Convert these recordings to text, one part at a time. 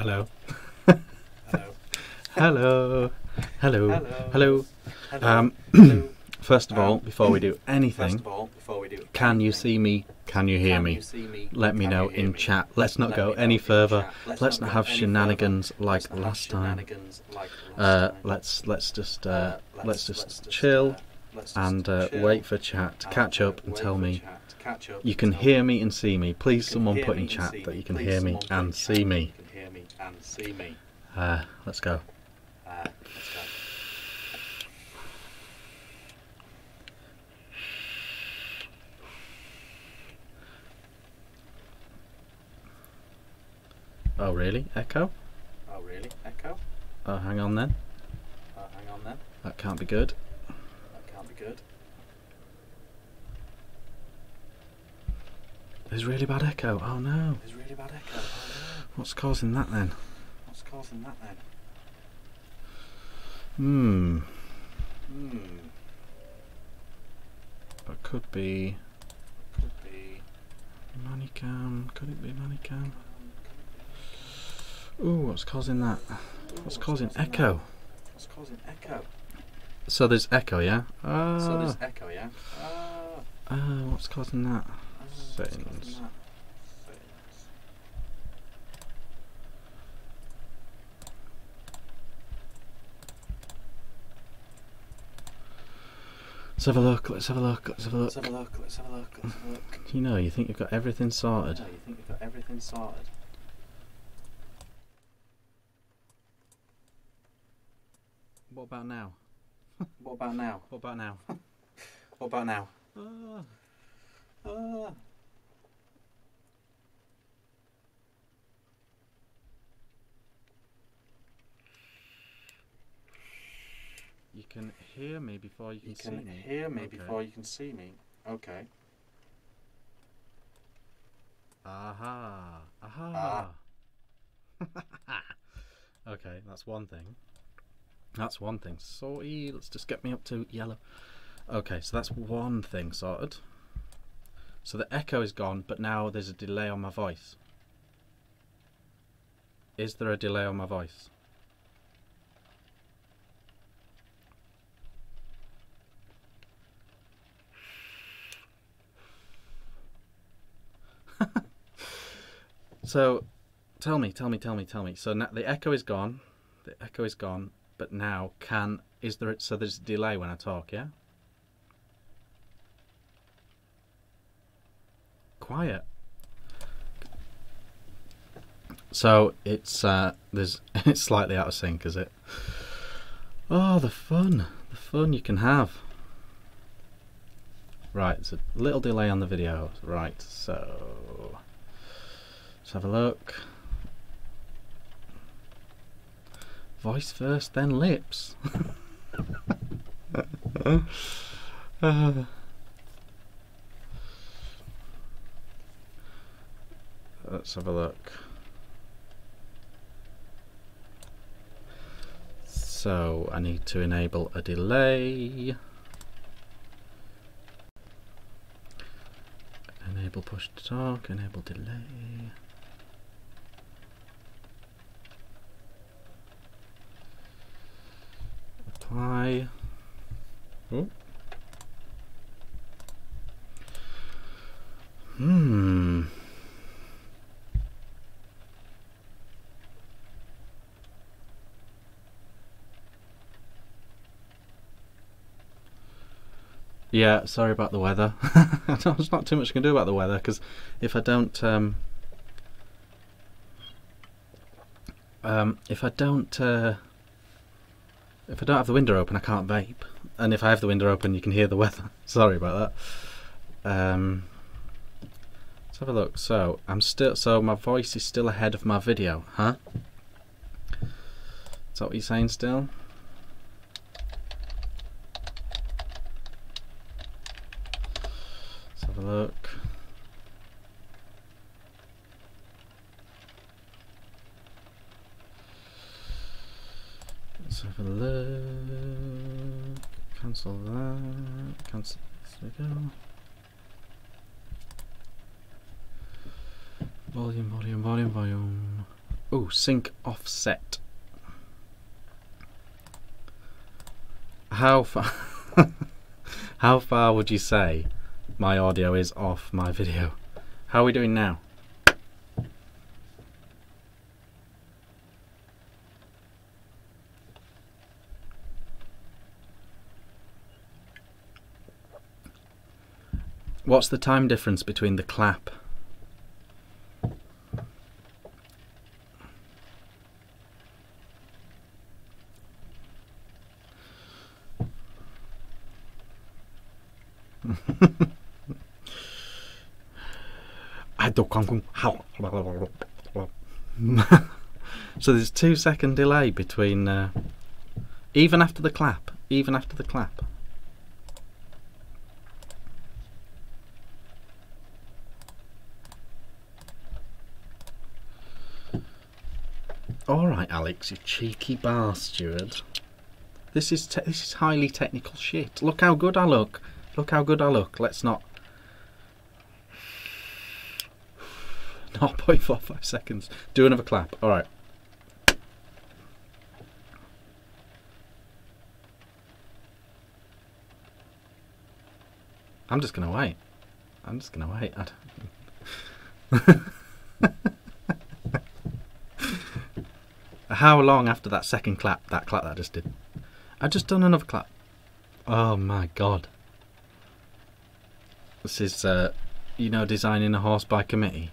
Hello. Hello. Hello. Hello. Hello. First of all, before we do anything, can you see me? Can you hear me? Let me know in chat. Let's not go any further. Let's not have shenanigans like last time. Let's just chill and wait for chat to catch up and tell me you can hear me and see me. Please, someone put in chat that you can hear me and see me. Let's go. Oh really? Echo? Oh, hang on then. That can't be good. There's really bad echo. Oh no. What's causing that then? That could be Manicam. Could it be Manicam? Ooh, what's causing that? What's causing echo? So there's echo, yeah? What's causing that? Settings. Let's have a look, let's have a look. You know, you think you've got everything sorted. What about now? What about now? You can hear me before you can see me. Okay. Aha. Okay, that's one thing. Sorry, let's just get me up to yellow. Okay, so that's one thing sorted. So the echo is gone, but now there's a delay on my voice. Is there a delay on my voice? So tell me. So now the echo is gone. But now so there's a delay when I talk, yeah? Quiet. So it's it's slightly out of sync, is it? Oh, the fun you can have. Right, it's a little delay on the video. Right, so let's have a look. Voice first, then lips. Let's have a look. So I need to enable a delay. Enable push to talk, enable delay. Apply. Oh. Yeah, sorry about the weather. There's not too much I can do about the weather, because if I don't have the window open, I can't vape, and if I have the window open, you can hear the weather. Sorry about that. Let's have a look. So my voice is still ahead of my video, huh? Is that what you're saying still? Let's have a look. Let's have a look. Cancel that. Cancel. There we go. Volume. Oh, sync offset. How far? How far would you say my audio is off my video? How are we doing now? What's the time difference between the clap? So there's 2 second delay between even after the clap, Alright Alex, you cheeky bastard. This is highly technical shit. Look how good I look. Look how good I look. Let's not 0.45 seconds. Do another clap. Alright. I'm just gonna wait. How long after that second clap, that I just did? I just done another clap. Oh my god. This is, you know, designing a horse by committee.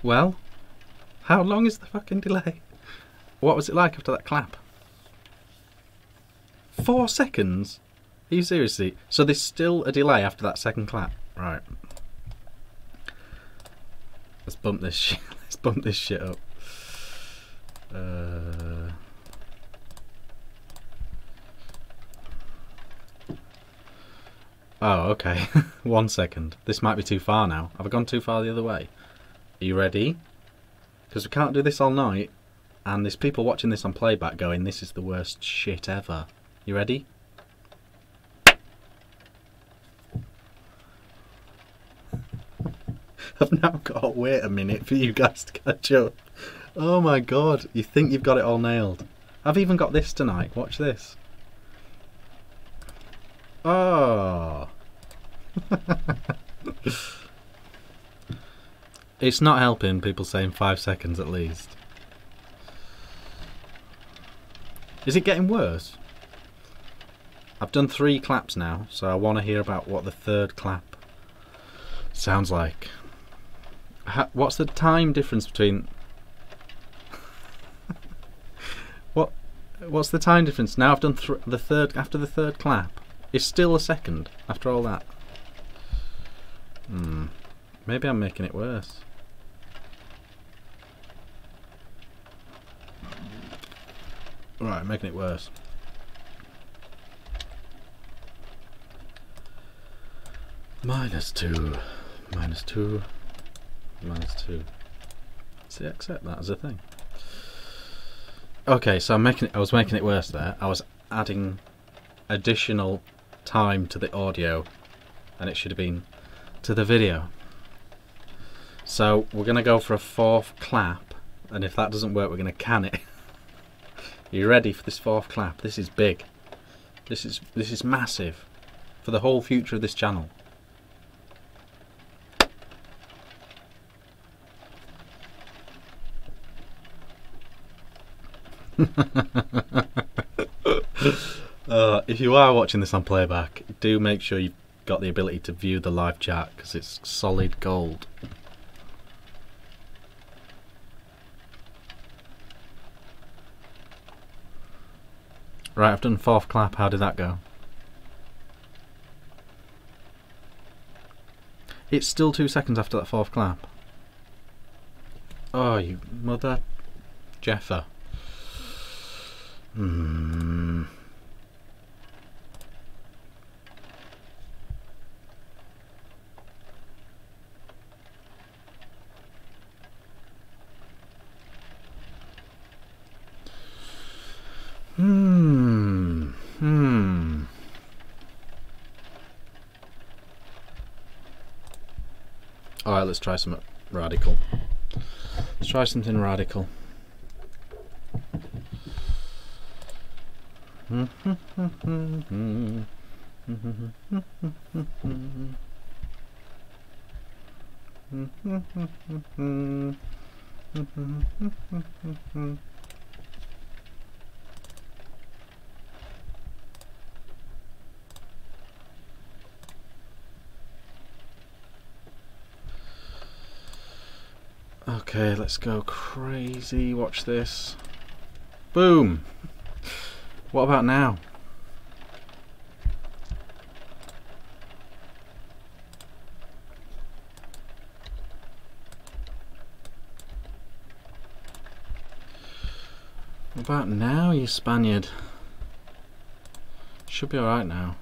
Well, how long is the fucking delay? What was it like after that clap? 4 seconds? Are you seriously? So there's still a delay after that second clap? Right. Let's bump this shit. Let's bump this shit up. Oh, okay. 1 second. This might be too far now. Have I gone too far the other way? Are you ready? Because we can't do this all night, and there's people watching this on playback going, this is the worst shit ever. You ready? I've now got to wait a minute for you guys to catch up. Oh my god, you think you've got it all nailed. I've even got this tonight, watch this. Oh. It's not helping people saying 5 seconds at least. Is it getting worse? I've done 3 claps now, so I want to hear about what the 3rd clap sounds like. What's the time difference between... What's the time difference? Now I've done the 3rd, after the 3rd clap. It's still a second after all that. Maybe I'm making it worse. Right, I'm making it worse. -2, -2, -2. See, accept that as a thing. Okay, so I was making it worse there. I was adding additional time to the audio, and it should have been to the video. So we're gonna go for a 4th clap, and if that doesn't work, we're gonna can it. Are you ready for this 4th clap? This is big. This is massive for the whole future of this channel. If you are watching this on playback, do make sure you've got the ability to view the live chat, because it's solid gold. Right, I've done 4th clap. How did that go? It's still 2 seconds after that 4th clap. Oh, you mother Jeffer. Alright, let's try some Radical. Let's try something radical. Okay, let's go crazy. Watch this. Boom! What about now? What about now, you Spaniard? Should be alright now.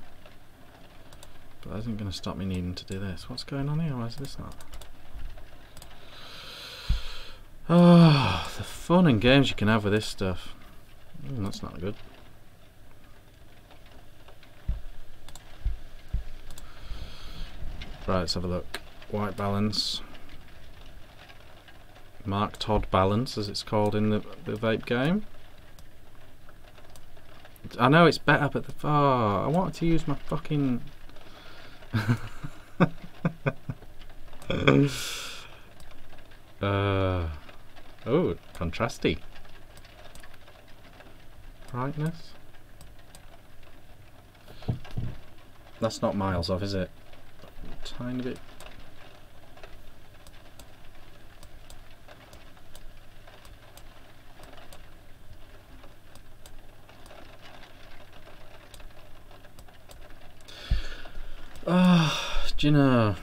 But that isn't going to stop me needing to do this. What's going on here? Why is this not? Oh, the fun and games you can have with this stuff. That's not good. Right, let's have a look. White balance. Mark Todd balance, as it's called in the vape game. I know it's better, but I wanted to use my fucking... Oh, contrasty. Brightness. That's not miles off, is it? A tiny bit. Do you know?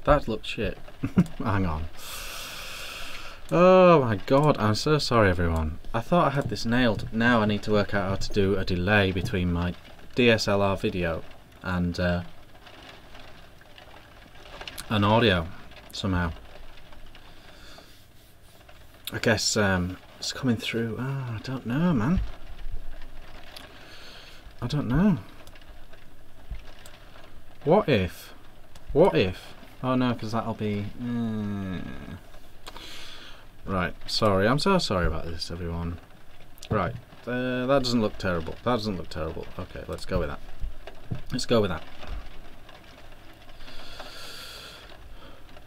That looks shit. Hang on. Oh my god, I'm so sorry everyone. I thought I had this nailed. Now I need to work out how to do a delay between my DSLR video and an audio somehow. I guess it's coming through. Oh, I don't know, man. I don't know. What if? What if? Oh no, because that'll be... Right, sorry. I'm so sorry about this, everyone. Right, that doesn't look terrible. That doesn't look terrible. Okay, let's go with that. Let's go with that.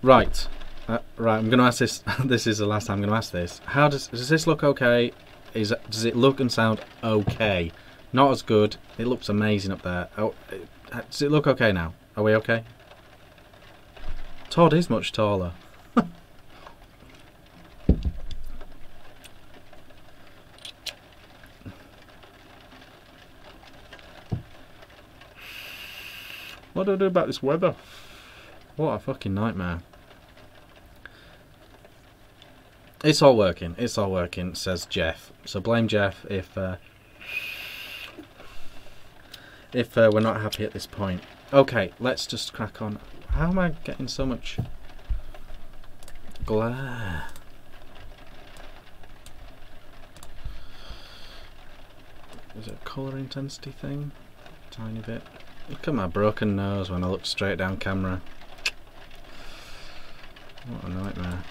Right. Right, I'm going to ask this. This is the last time I'm going to ask this. How does this look okay? Does it look and sound okay? Not as good. It looks amazing up there. Oh, does it look okay now? Are we okay? Todd is much taller. What do I do about this weather? What a fucking nightmare. It's all working. It's all working, says Jeff. So blame Jeff if we're not happy at this point. Okay, let's just crack on. How am I getting so much glare? Is it a colour intensity thing? Tiny bit. Look at my broken nose when I look straight down camera. What a nightmare.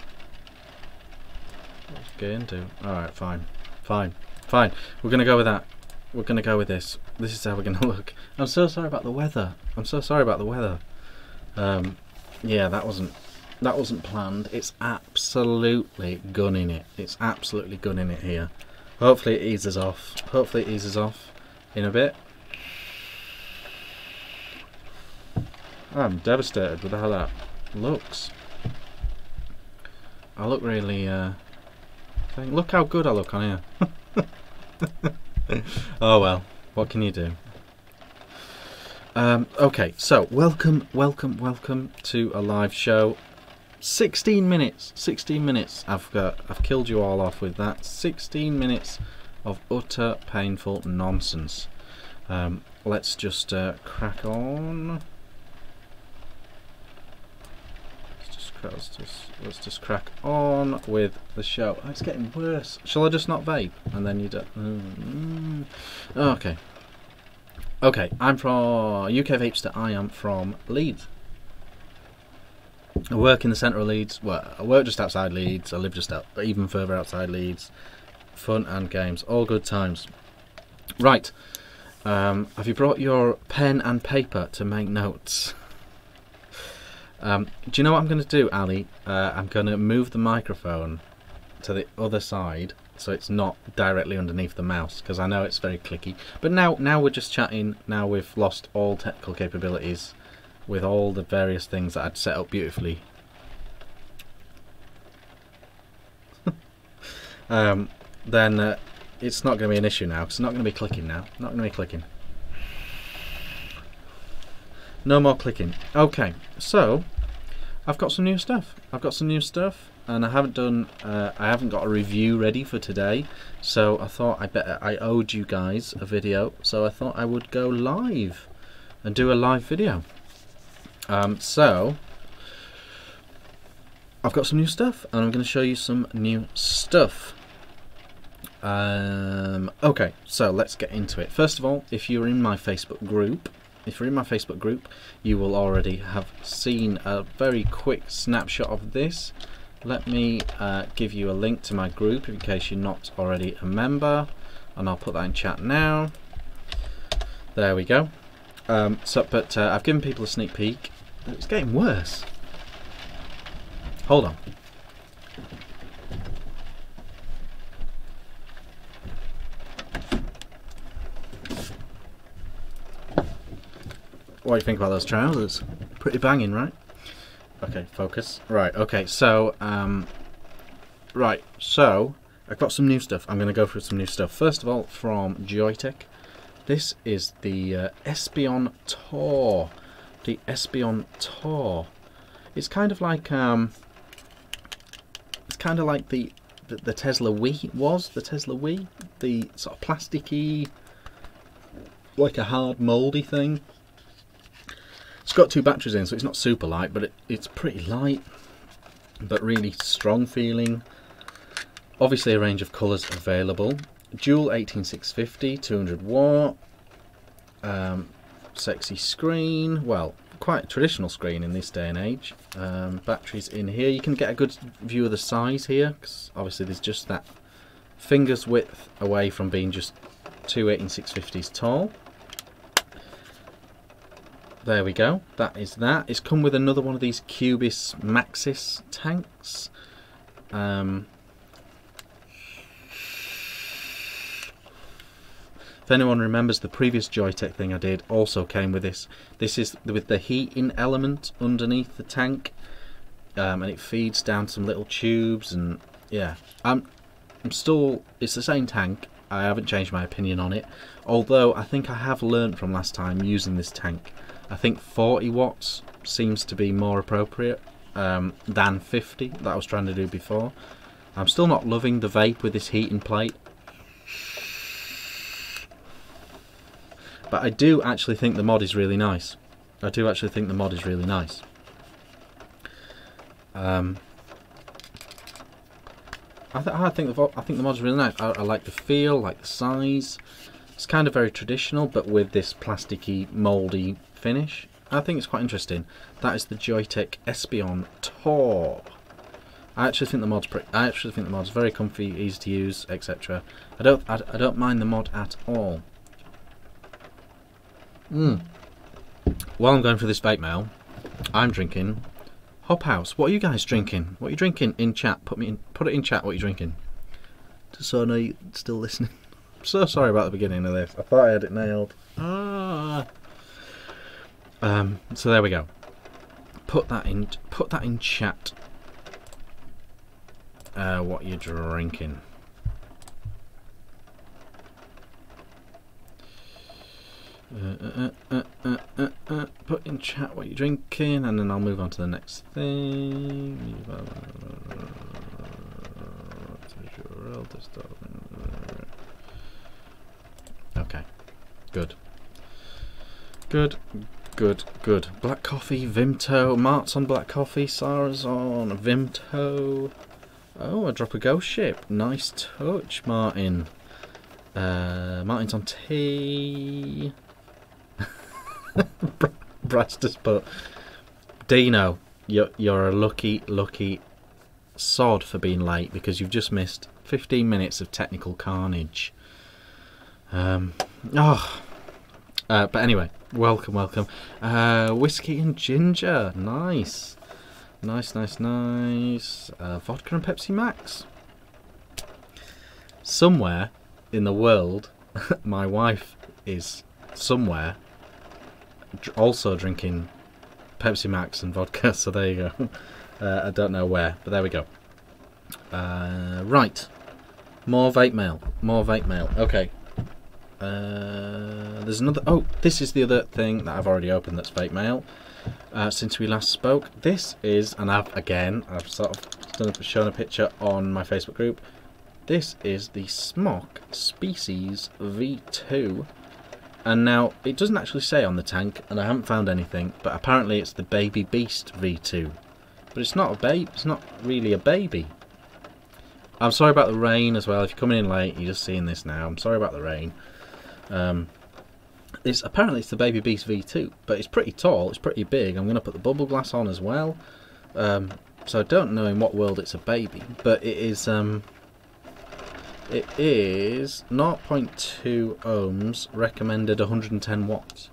What's getting into? Alright, fine. Fine. Fine. We're going to go with that. We're going to go with this. This is how we're going to look. I'm so sorry about the weather. I'm so sorry about the weather. Yeah, that wasn't planned. It's absolutely gunning it. It's absolutely gunning it here. Hopefully it eases off. Hopefully it eases off in a bit. I'm devastated with how that looks. I look really look how good I look on here. Oh well, what can you do? Okay, so welcome to a live show. 16 minutes. I've killed you all off with that. 16 minutes of utter painful nonsense. Let's just crack on. Let's just crack on with the show. Oh, it's getting worse. Shall I just not vape? And then you don't... Okay. Okay, I'm from UK Vapester. I am from Leeds. I work in the centre of Leeds. Well, I work just outside Leeds. I live just even further outside Leeds. Fun and games, all good times. Right, have you brought your pen and paper to make notes? Do you know what I'm going to do, Ali? I'm going to move the microphone to the other side so it's not directly underneath the mouse, because I know it's very clicky. But now we're just chatting. Now we've lost all technical capabilities with all the various things that I'd set up beautifully. Then it's not going to be an issue now, because it's not going to be clicking now. Not going to be clicking. No more clicking. Okay, so I've got some new stuff. And I haven't got a review ready for today. So I thought I owed you guys a video. So I thought I would go live and do a live video. So I've got some new stuff, and I'm going to show you some new stuff. Okay, so let's get into it. First of all, if you're in my Facebook group, you will already have seen a very quick snapshot of this. Let me give you a link to my group in case you're not already a member, and I'll put that in chat now. There we go. But I've given people a sneak peek. It's getting worse. Hold on. What do you think about those trousers? Pretty banging, right? Okay, focus. Right, okay, so I've got some new stuff. I'm going to go through some new stuff. First of all, from Joytech. This is the Espion Tour. The Espion Tour. It's kind of like the Tesla Wii was. The Tesla Wii, the sort of plasticky, like a hard mouldy thing. It's got 2 batteries in, so it's not super light, but it's pretty light, but really strong feeling. Obviously a range of colours available. Dual 18650, 200 watt, sexy screen, well, quite a traditional screen in this day and age. Batteries in here. You can get a good view of the size here, because obviously there's just that finger's width away from being just 2 18650s tall. There we go, that is that. It's come with another one of these Cubis Maxis tanks. If anyone remembers, the previous Joytech thing I did also came with this. This is with the heating element underneath the tank, and it feeds down some little tubes, and yeah. It's the same tank. I haven't changed my opinion on it, although I think I have learnt from last time using this tank. I think 40 watts seems to be more appropriate than 50 that I was trying to do before. I'm still not loving the vape with this heating plate, but I do actually think the mod is really nice. I think the mod is really nice. I think the mod is really nice. I like the feel, like the size. It's kind of very traditional, but with this plasticky, mouldy finish. I think it's quite interesting. That is the Joytech Espion Tour. I actually think the mod's very comfy, easy to use, etc. I don't mind the mod at all. While I'm going through this vape mail, I'm drinking Hop House. What are you guys drinking? What are you drinking in chat? Put it in chat what you're drinking, just so I know you're still listening. I'm so sorry about the beginning of this. I thought I had it nailed. So there we go. Put that in chat. What you're drinking. Put in chat what you're drinking, and then I'll move on to the next thing. Okay, good. Black coffee, Vimto. Mart's on black coffee. Sarah's on Vimto. Oh, a drop of Ghost Ship. Nice touch, Martin. Martin's on tea. Brad's just put Dino. you're a lucky sod for being late, because you've just missed 15 minutes of technical carnage. But anyway, welcome. Whiskey and ginger, nice. Vodka and Pepsi Max. Somewhere in the world, my wife is somewhere also drinking Pepsi Max and vodka, so there you go. I don't know where, but there we go. Right, more vape mail. Okay. There's another. Oh, this is the other thing that I've already opened. That's vape mail. Since we last spoke, this is, and I've sort of shown a picture on my Facebook group. This is the Smok Species V2, and now it doesn't actually say on the tank, and I haven't found anything, but apparently it's the Baby Beast V2. But it's not a babe. It's not really a baby. I'm sorry about the rain as well. If you're coming in late, you're just seeing this now. I'm sorry about the rain. Apparently it's the Baby Beast V2, but it's pretty tall. It's pretty big. I'm going to put the bubble glass on as well. So I don't know in what world it's a baby, but it is. It is 0.2 ohms, recommended 110 watts.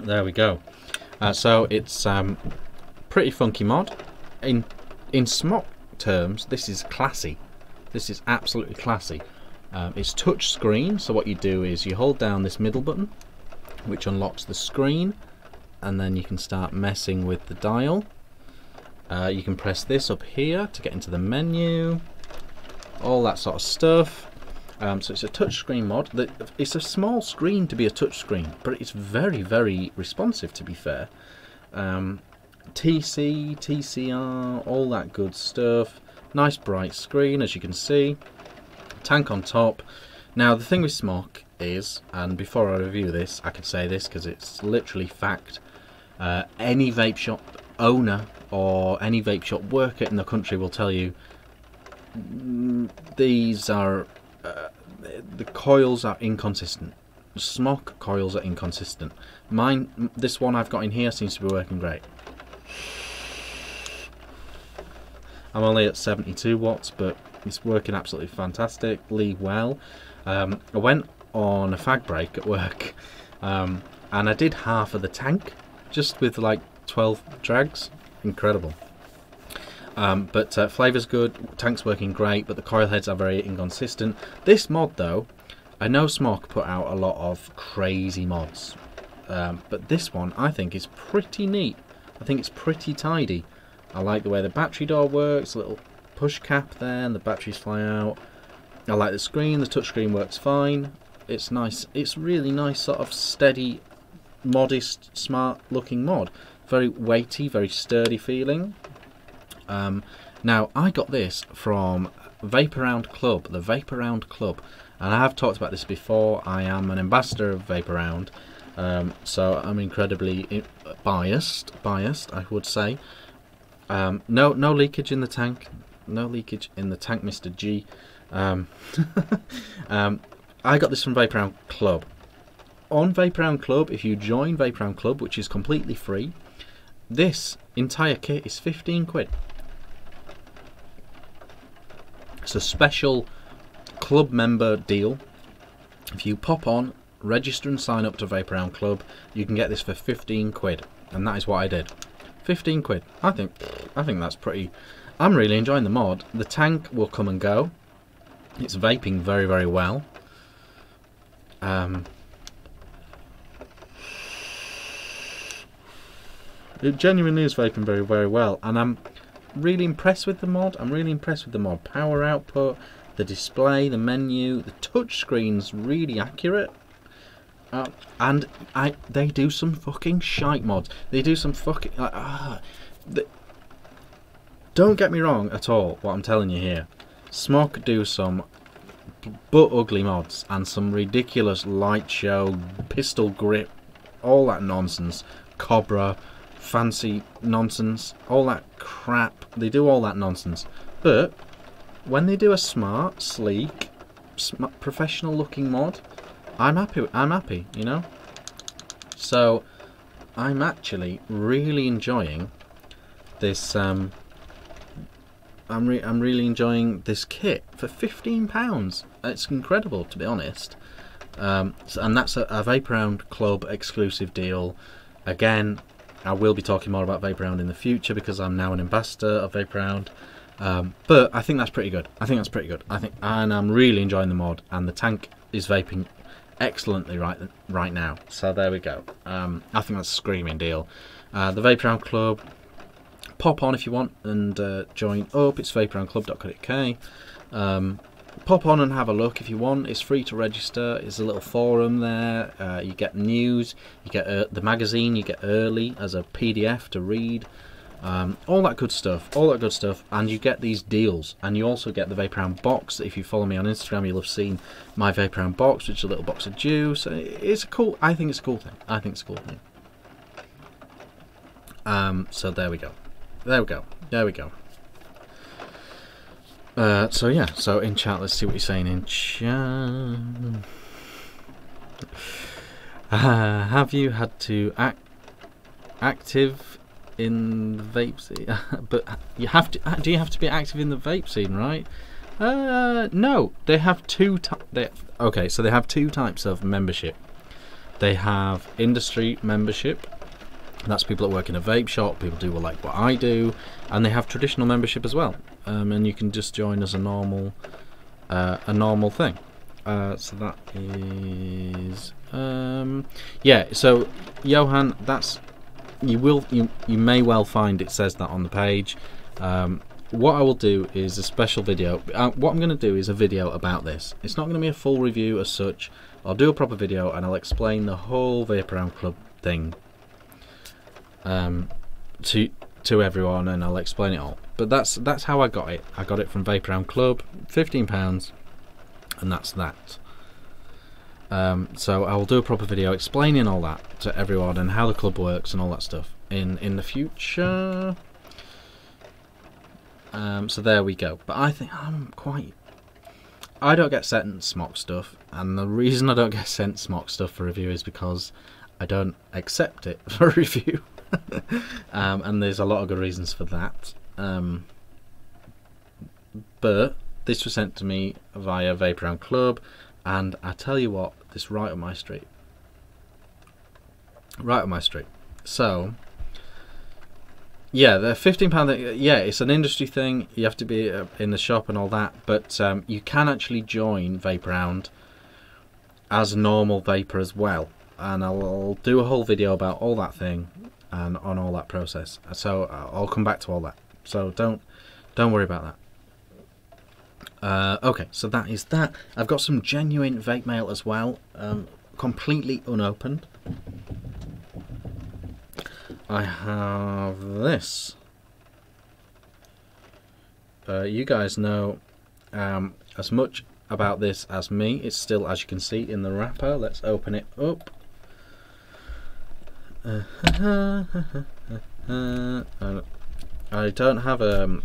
There we go. So it's pretty funky mod. In Smok terms, this is classy. This is absolutely classy. It's touch screen, so what you do is you hold down this middle button, which unlocks the screen, and then you can start messing with the dial. You can press this up here to get into the menu, all that sort of stuff. So it's a touchscreen mod. It's a small screen to be a touchscreen, but it's very, very responsive, to be fair. TC, TCR, all that good stuff. Nice bright screen, as you can see. Tank on top. Now the thing with Smok is, and before I review this, I can say this because it's literally fact. Any vape shop owner or any vape shop worker in the country will tell you these are the coils are inconsistent. Smok coils are inconsistent. This one I've got in here seems to be working great. I'm only at 72 watts, but it's working absolutely fantastically well. I went on a fag break at work, and I did half of the tank just with like 12 drags. Incredible. But flavour's good, tank's working great, but the coil heads are very inconsistent. This mod though, I know Smok put out a lot of crazy mods, but this one I think is pretty neat. I think it's pretty tidy. I like the way the battery door works, a little push cap there and the batteries fly out. I like the screen, the touch screen works fine. It's nice, it's really nice, sort of steady, modest, smart looking mod. Very weighty, very sturdy feeling. Now I got this from Vape Around Club, the Vape Around Club, and I have talked about this before. I am an ambassador of Vape Around, so I'm incredibly biased, I would say. No leakage in the tank, Mr. G. I got this from Vape Around Club. On Vape Around Club, if you join Vape Around Club, which is completely free, this entire kit is 15 quid. It's a special club member deal. If you pop on, register and sign up to Vape Around Club, you can get this for 15 quid. And that is what I did. 15 quid. I think that's pretty. I'm really enjoying the mod. The tank will come and go. It's vaping very, very well. It genuinely is vaping very, very well, and I'm really impressed with the mod. Power output, the display, the menu, the touch screen's really accurate. And they do some fucking shite mods. They do some fucking don't get me wrong at all. What I'm telling you here, Smok do some butt ugly mods and some ridiculous light show, pistol grip, all that nonsense, Cobra, fancy nonsense, all that crap. They do all that nonsense, but when they do a smart, sleek, professional looking mod, I'm happy, you know. So I'm actually really enjoying this. I'm really enjoying this kit for £15. It's incredible, to be honest. And that's a Vape Club exclusive deal. Again, I will be talking more about Vape in the future because I'm now an ambassador of Vape. But I think that's pretty good. And I'm really enjoying the mod, and the tank is vaping excellently right now. So there we go. I think that's a screaming deal. The Vape Club, pop on if you want and join up. It's vaperoundclub.co.uk. Pop on and have a look if you want. It's free to register. It's a little forum there. You get news, you get the magazine, you get early as a PDF to read, all that good stuff, and you get these deals, and you also get the Vape box. If you follow me on Instagram, you'll have seen my Vape box, which is a little box of juice. It's cool. I think it's a cool thing. So there we go. So yeah, so in chat, let's see what you're saying in chat. Have you had to active in the vape scene? But you have to. Do you have to be active in the vape scene, right? No, they have two. Okay, so they have two types of membership. They have industry membership. That's people that work in a vape shop, people do like what I do, and they have traditional membership as well. And you can just join as a normal thing. So that is yeah. So Johan, that's you may well find it says that on the page. What I will do is a special video. What I'm going to do is a video about this. It's not going to be a full review as such. I'll do a proper video and I'll explain the whole Vape Club thing to everyone, and I'll explain it all. But that's how I got it. I got it from Vape Club, £15, and that's that. So I will do a proper video explaining all that to everyone and how the club works and all that stuff in the future. So there we go. But I think I don't get sent Smok stuff, and the reason I don't get sent Smok stuff for review is because I don't accept it for review. And there's a lot of good reasons for that. But this was sent to me via Vape Club, and I tell you what, this right up my street. So yeah, the £15. Yeah, it's an industry thing. You have to be in the shop and all that, but you can actually join Vape as a normal vapor as well. And I'll do a whole video about all that thing and on all that process. So I'll come back to all that. So don't worry about that. Okay, so that is that. I've got some genuine vape mail as well, completely unopened. I have this. You guys know as much about this as me. It's still, as you can see, in the wrapper. Let's open it up. I don't have a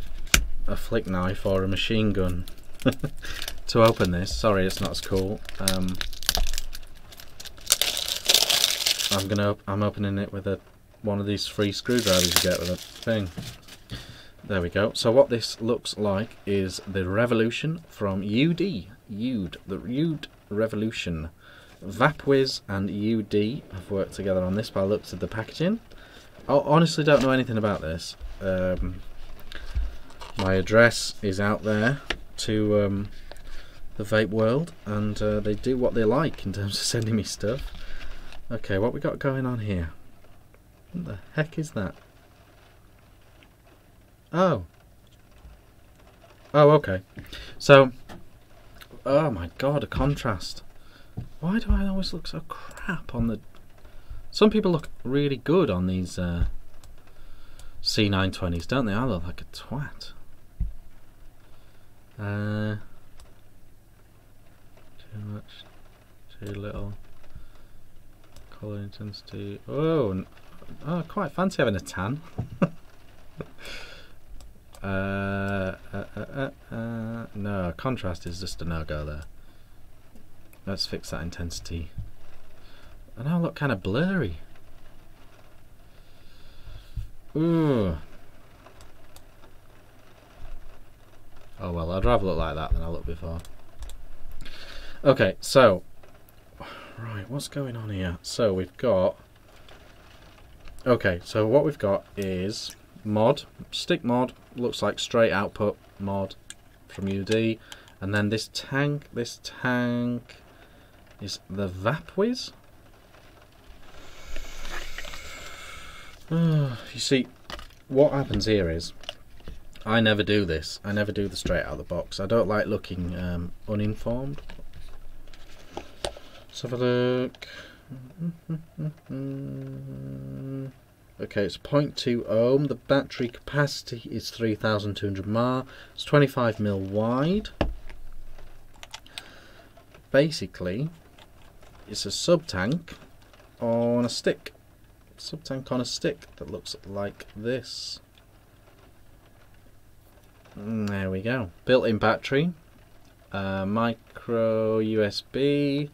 flick knife or a machine gun to open this. Sorry, it's not as cool. I'm opening it with one of these free screwdrivers you get with a thing. There we go. So what this looks like is the Revolution from the UD Revolution. Vapwiz and UD have worked together on this by the looks of the packaging. I honestly don't know anything about this. My address is out there to the vape world, and they do what they like in terms of sending me stuff. Okay, what we got going on here? What the heck is that? Oh, okay. So, oh my god, a contrast. Why do I always look so crap on the... Some people look really good on these C920s, don't they? I look like a twat. Too much, too little. Colour intensity. Oh, quite fancy having a tan. No, contrast is just a no-go there. Let's fix that intensity. And now I look kind of blurry. Ooh. Oh well, I'd rather look like that than I looked before. Okay, so right, what's going on here? So we've got, okay, so what we've got is mod, stick mod, looks like straight output mod from UD, and then this tank is the Vapwiz. You see, what happens here is, I never do this. I never do the straight out of the box. I don't like looking uninformed. Let's have a look. Okay, it's 0.2 ohm. The battery capacity is 3,200 mAh. It's 25 mil wide. Basically, it's a sub tank on a stick. Sub tank on a stick that looks like this. There we go. Built-in battery, micro USB,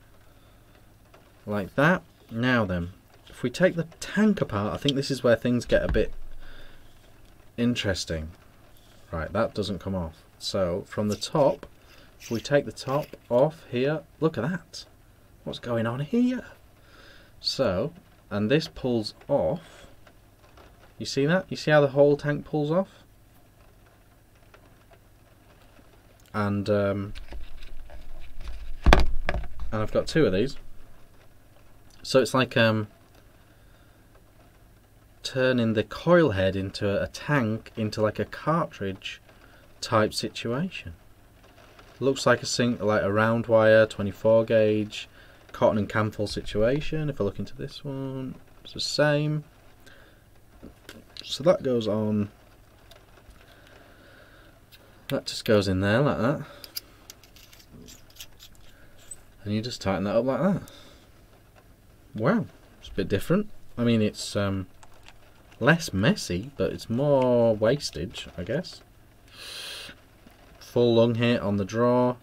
like that. Now then, if we take the tank apart, I think this is where things get a bit interesting. Right, that doesn't come off. So from the top, if we take the top off here, look at that. What's going on here? So, and this pulls off. You see that? You see how the whole tank pulls off? And I've got two of these. So it's like turning the coil head into a tank into like a cartridge type situation. Looks like a round wire 24 gauge cotton and camphor situation. If I look into this one, it's the same. So that goes on. That just goes in there like that, and you just tighten that up like that. Wow, it's a bit different. I mean, it's less messy, but it's more wastage, I guess. Full lung hit on the draw.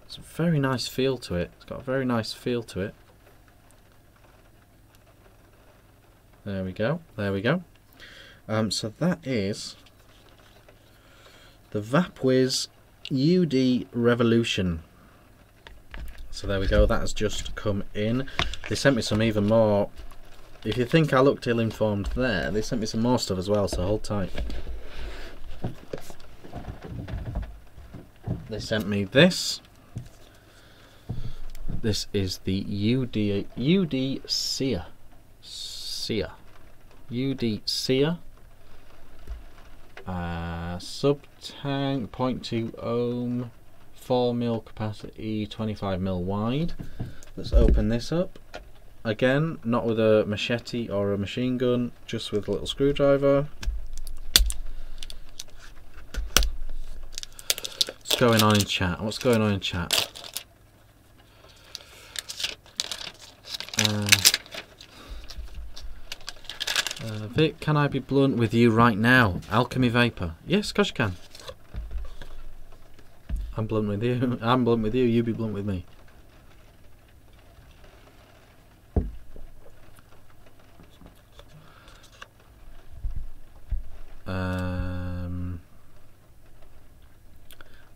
It's a very nice feel to it. It's got a very nice feel to it. There we go. There we go. So that is the Vapwiz UD Revolution. So there we go, that has just come in. They sent me some even more. If you think I looked ill-informed there, they sent me some more stuff as well, so hold tight. They sent me this. This is the UD Seer. UD Seer. Sub tank, 0.2 ohm, 4 mil capacity, 25 mil wide. Let's open this up. Again, not with a machete or a machine gun, just with a little screwdriver. What's going on in chat? What's going on in chat? Vic, can I be blunt with you right now? Alchemy Vapor. Yes, of course you can. I'm blunt with you. I'm blunt with you. You be blunt with me.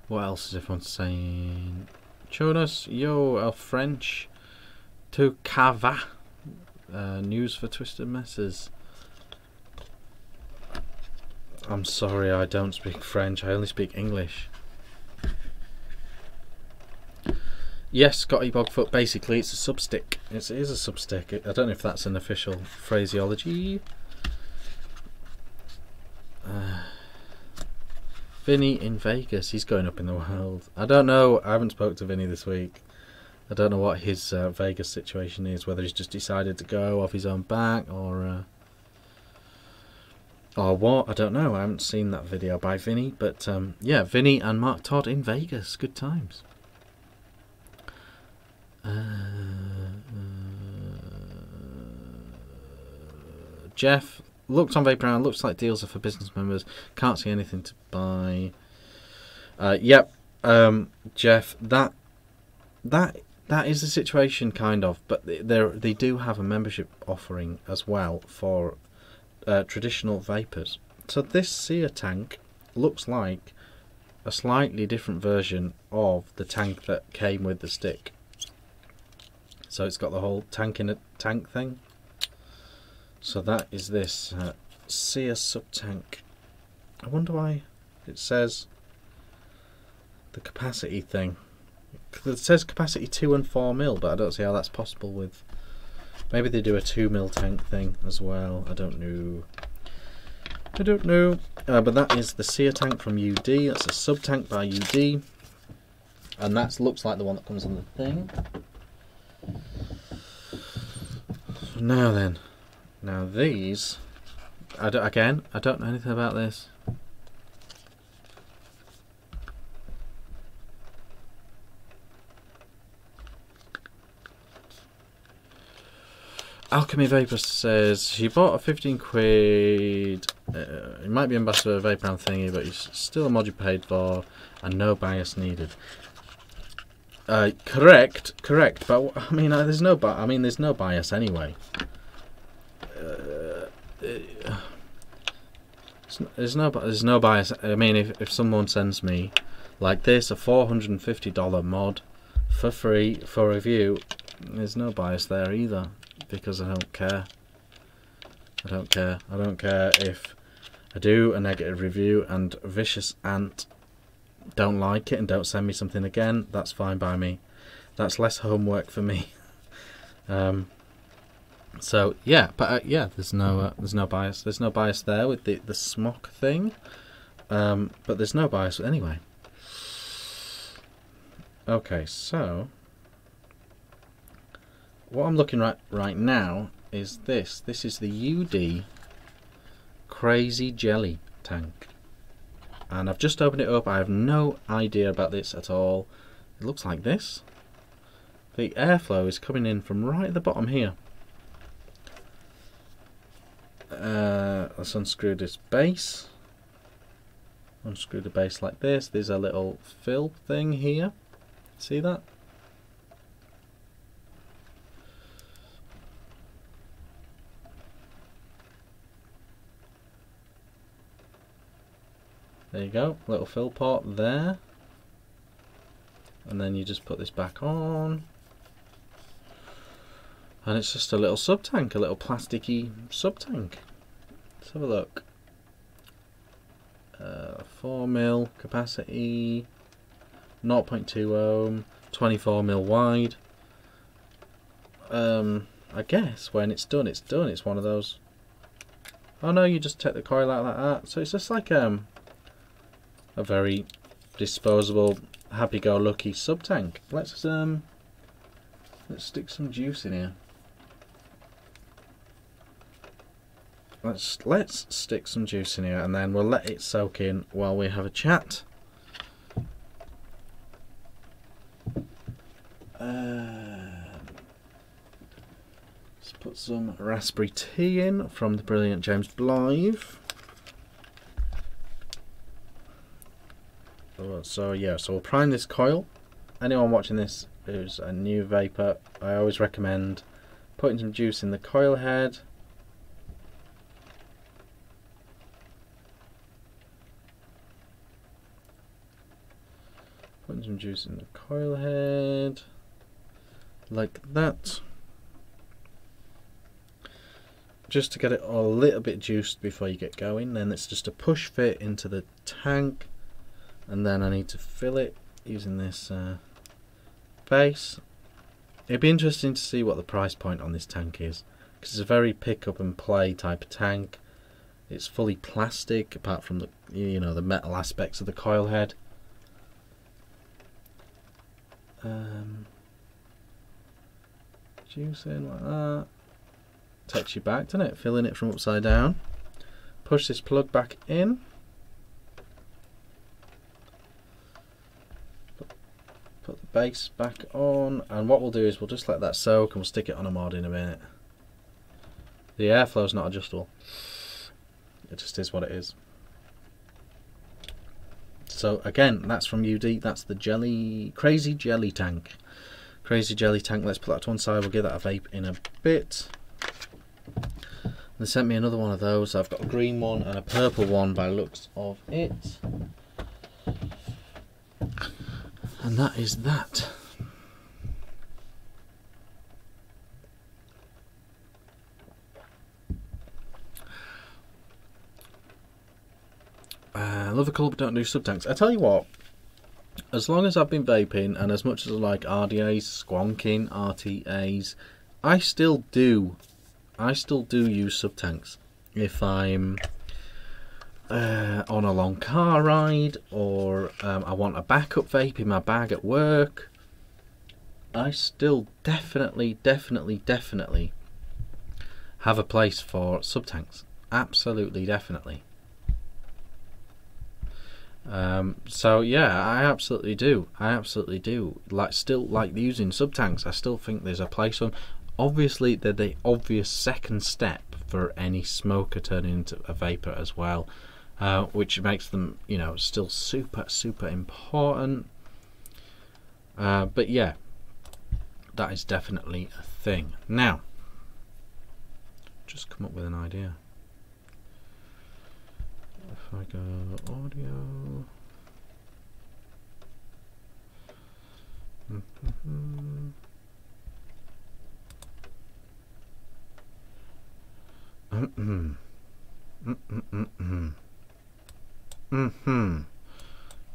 What else is everyone saying? Jonas, yo, el French. To Cava. News for Twisted Messes. I'm sorry, I don't speak French. I only speak English. Yes, Scotty Bogfoot. Basically, it's a substick. It is a substick. I don't know if that's an official phraseology. Vinny in Vegas. He's going up in the world. I don't know. I haven't spoke to Vinny this week. I don't know what his Vegas situation is. Whether he's just decided to go off his own back or what. I don't know. I haven't seen that video by Vinny. But yeah, Vinny and Mark Todd in Vegas. Good times. Jeff looked on Vape Around. Looks like deals are for business members. Can't see anything to buy. Yep. Jeff, that that is the situation, kind of. But they do have a membership offering as well for traditional vapors. So this sear tank looks like a slightly different version of the tank that came with the stick. So it's got the whole tank in a tank thing. So that is this sear sub-tank. I wonder why it says the capacity thing. It says capacity 2 and 4 mil, but I don't see how that's possible with... Maybe they do a 2 mil tank thing as well. I don't know. But that is the sear tank from UD. That's a sub-tank by UD. And that looks like the one that comes on the thing. Now then. Now these... I don't know anything about this. Alchemy Vapor says she bought a 15 quid. It might be ambassador of Vape Round thingy, but it's still a mod you paid for, and no bias needed. Correct. But I mean, there's no bias anyway. There's no bias. I mean, if someone sends me like this, a $450 mod for free for review, there's no bias there either. Because I don't care. I don't care if I do a negative review and Vicious Ant don't like it and don't send me something again. That's fine by me. That's less homework for me. So yeah, but yeah, there's no bias. There's no bias there with the Smok thing. But there's no bias anyway. Okay, so. What I'm looking at right now is this. This is the UD Crazy Jelly tank. And I've just opened it up. I have no idea about this at all. It looks like this. The airflow is coming in from right at the bottom here. Let's unscrew this base. Unscrew the base like this. There's a little fill thing here. See that? There you go, little fill port there. And then you just put this back on. And it's just a little sub-tank, a little plasticky sub-tank. Let's have a look. 4 mil capacity, 0.2 ohm, 24 mil wide. I guess when it's done, it's done. It's one of those. Oh no, you just take the coil out like that. So it's just like a very disposable, happy-go-lucky sub-tank. Let's stick some juice in here. Let's stick some juice in here, and then we'll let it soak in while we have a chat. Let's put some raspberry tea in from the brilliant James Blythe. So yeah, so we'll prime this coil. Anyone watching this who's a new vapor, I always recommend putting some juice in the coil head. Putting some juice in the coil head, like that. Just to get it a little bit juiced before you get going. Then it's just a push fit into the tank. And then I need to fill it using this base. It'd be interesting to see what the price point on this tank is, because it's a very pick up and play type of tank. It's fully plastic apart from the the metal aspects of the coil head. Juice in like that. Takes you back, doesn't it? Filling it from upside down. Push this plug back in. Put the base back on, and what we'll do is we'll just let that soak and we'll stick it on a mod in a minute. The airflow is not adjustable. It just is what it is. So again, that's from UD. That's the Crazy Jelly tank. Crazy jelly tank. Let's put that to one side. We'll give that a vape in a bit. They sent me another one of those. I've got a green one and a purple one by the looks of it. And that is that. Love the colour but don't do sub-tanks. I tell you what, as long as I've been vaping and as much as I like RDAs, squonking, RTAs, I still do use sub-tanks. If I'm on a long car ride, or I want a backup vape in my bag at work, I still definitely have a place for sub-tanks. Absolutely, definitely. So yeah, I absolutely do. Still like using sub-tanks. I still think there's a place for them. Obviously, they're the obvious second step for any smoker turning into a vapor as well, which makes them, you know, still super important. But yeah, that is definitely a thing. Now, just come up with an idea. If I go audio,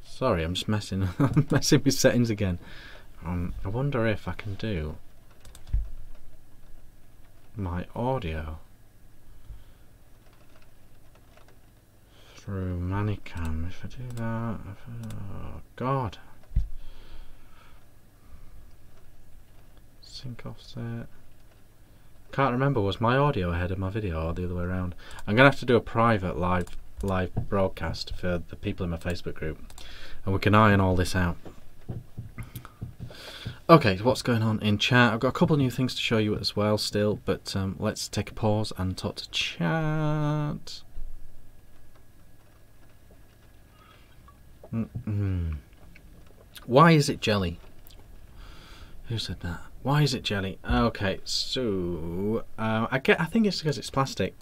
Sorry, I'm just messing with settings again. I wonder if I can do my audio through Manicam. If I do that, oh god. Sync offset. Can't remember, was my audio ahead of my video or the other way around? I'm gonna have to do a private live broadcast for the people in my Facebook group, and we can iron all this out. Okay, what's going on in chat? I've got a couple of new things to show you as well still, but let's take a pause and talk to chat. Why is it jelly? Who said that? Why is it jelly? Okay, so I think it's because it's plastic.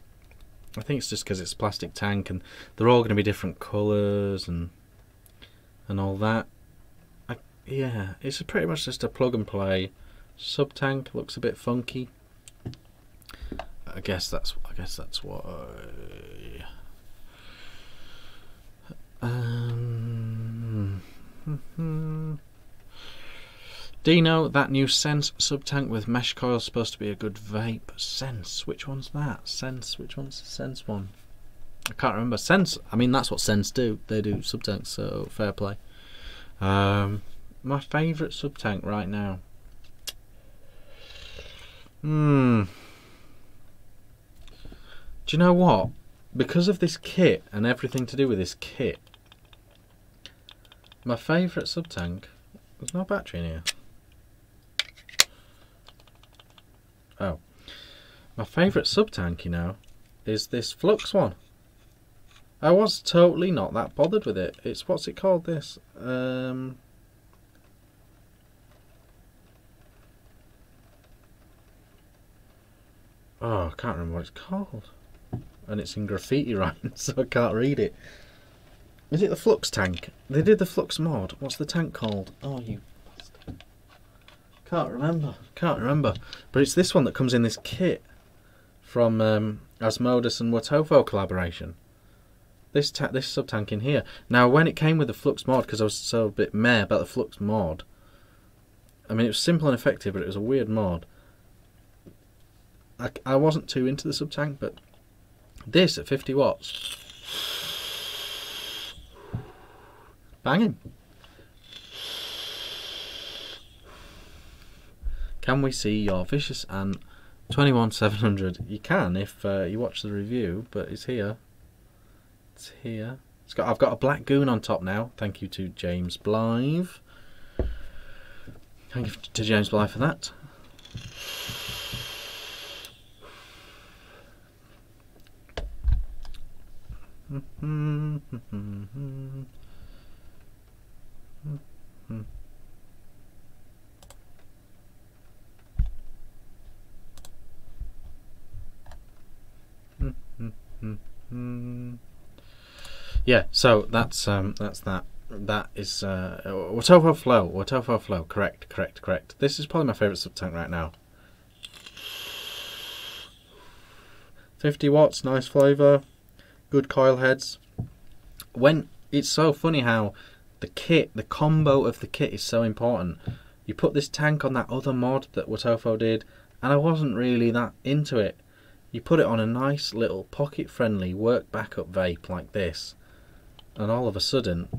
I think it's just because it's a plastic tank, and they're all going to be different colours and all that. Yeah, it's pretty much just a plug and play sub tank. Looks a bit funky. I guess that's what. Dino, that new Sense sub-tank with mesh coil is supposed to be a good vape. Sense, which one's that? Sense, which one's the Sense one? I can't remember. Sense, I mean that's what Sense do. They do sub-tanks, so fair play. My favourite sub-tank right now. Do you know what? Because of this kit and everything to do with this kit, my favourite sub-tank... There's no battery in here. Oh. My favourite sub-tank, you know, is this Flux one. I was totally not that bothered with it. It's, what's it called, this? Oh, I can't remember what it's called. And it's in graffiti writing, so I can't read it. Is it the Flux tank? They did the Flux mod. What's the tank called? Oh, you bastard. Can't remember. But it's this one that comes in this kit from Asmodus and Watofo collaboration. This sub-tank in here. Now, when it came with the Flux mod, because I was so a bit meh about the Flux mod, I mean, it was simple and effective, but it was a weird mod. I wasn't too into the sub-tank, but this at 50 watts... Banging. Can we see your Vicious and 21700? You can if you watch the review, but it's here. It's here. I've got a black goon on top now. Thank you to James Blythe. Thank you to James Blythe for that. Yeah, so that's that. That is Watofo Flow. Watofo Flow. Correct. This is probably my favourite sub-tank right now. 50 watts, nice flavour, good coil heads. When it's so funny how the combo of the kit is so important. You put this tank on that other mod that Watofo did, and I wasn't really that into it. You put it on a nice little pocket-friendly work backup vape like this, and all of a sudden,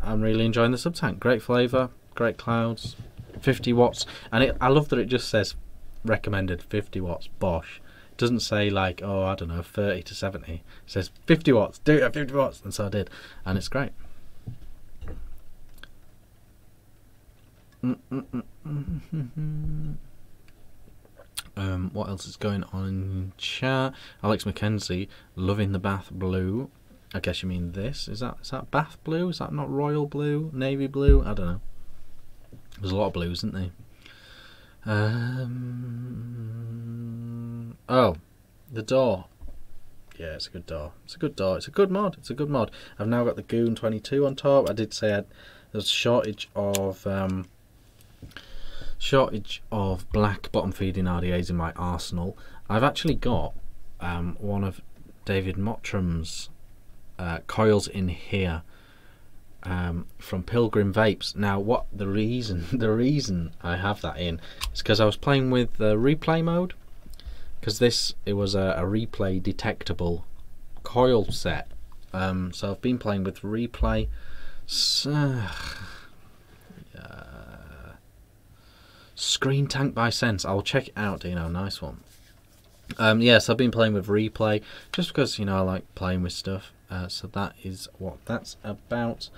I'm really enjoying the sub-tank. Great flavour, great clouds, 50 watts, and I love that it just says recommended 50 watts. Bosh. It doesn't say like, oh, I don't know, 30 to 70. It says 50 watts. Do it at 50 watts, and so I did, and it's great. What else is going on in chat? Alex McKenzie, loving the bath blue. I guess you mean this. Is that bath blue? Is that not royal blue? Navy blue? I don't know. There's a lot of blues, isn't there? Oh, the door. Yeah, it's a good door. It's a good door. It's a good mod. It's a good mod. I've now got the Goon 22 on top. I did say there's a shortage of black bottom feeding RDAs in my arsenal. I've actually got one of David Mottram's coils in here from Pilgrim Vapes. Now, what the reason I have that in is because I was playing with replay mode, because it was a replay detectable coil set. So I've been playing with replay. Screen Tank by Sense. I'll check it out, Dino. Nice one. Yes, I've been playing with replay just because, you know, I like playing with stuff. So that is what that's about.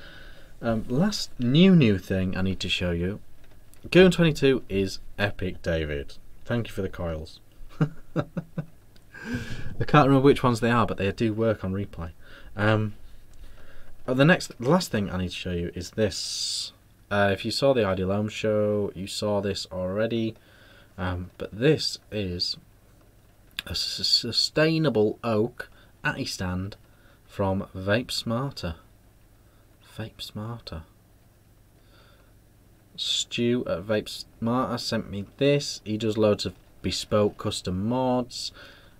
Last new thing I need to show you. Goon 22 is epic, David. Thank you for the coils. I can't remember which ones they are, but they do work on replay. The last thing I need to show you is this. If you saw the Ideal Ohm show, you saw this already. But this is a sustainable oak Atty stand from Vape Smarter. Vape Smarter. Stu at Vape Smarter sent me this. He does loads of bespoke custom mods.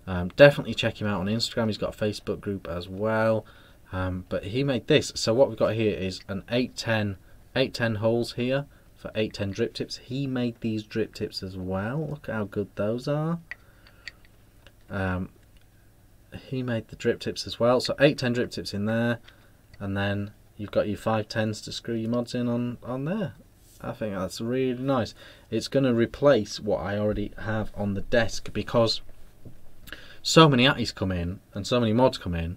Definitely check him out on Instagram. He's got a Facebook group as well. But he made this. So what we've got here is an 810 holes here for 810 drip tips. He made these drip tips as well. Look how good those are. He made the drip tips as well. So 810 drip tips in there, and then you've got your 510s to screw your mods in on there. I think that's really nice. It's going to replace what I already have on the desk, because so many Atties come in and so many mods come in,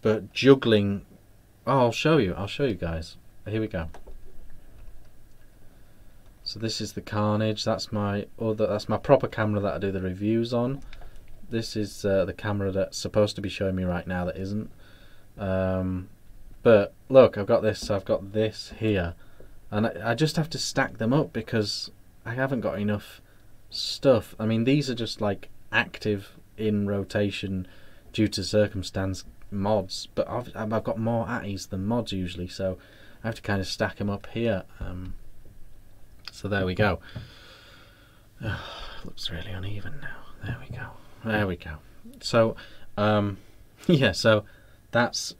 but juggling. Oh, I'll show you guys. Here we go. So this is the Carnage. That's my proper camera that I do the reviews on. This is the camera that's supposed to be showing me right now that isn't. But look, I've got this here, and I just have to stack them up because I haven't got enough stuff. I mean, these are just like active in rotation due to circumstance mods, but I've got more Atties than mods usually, so I have to kind of stack them up here. So there we go. Looks really uneven now. There we go. So yeah, so that's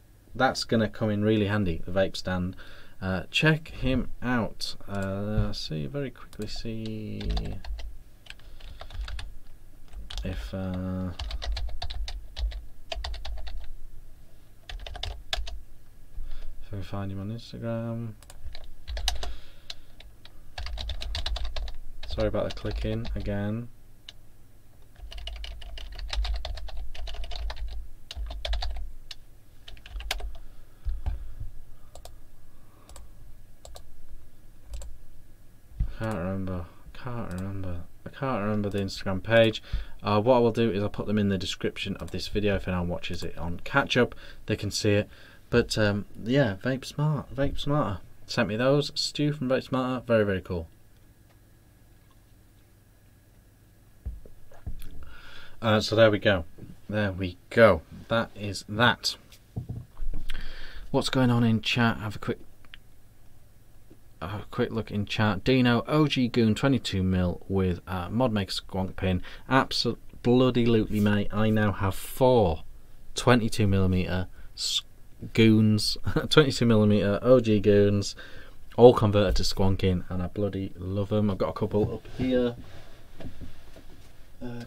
gonna come in really handy, the vape stand. Check him out. See if I can find him on Instagram. Sorry about the clicking again. I can't remember the Instagram page. What I will do is I'll put them in the description of this video. If anyone watches it on catch up, they can see it. But yeah, Vape Smarter sent me those. Stu from Vape Smarter, very, very cool. So there we go. That is that. What's going on in chat? Have a quick look in chat. Dino, OG Goon 22mm with Modmaker Squonk pin. Absolutely bloody lootly, mate. I now have 4 22mm goons, 22mm OG goons, all converted to squonking, and I bloody love them. I've got a couple up here.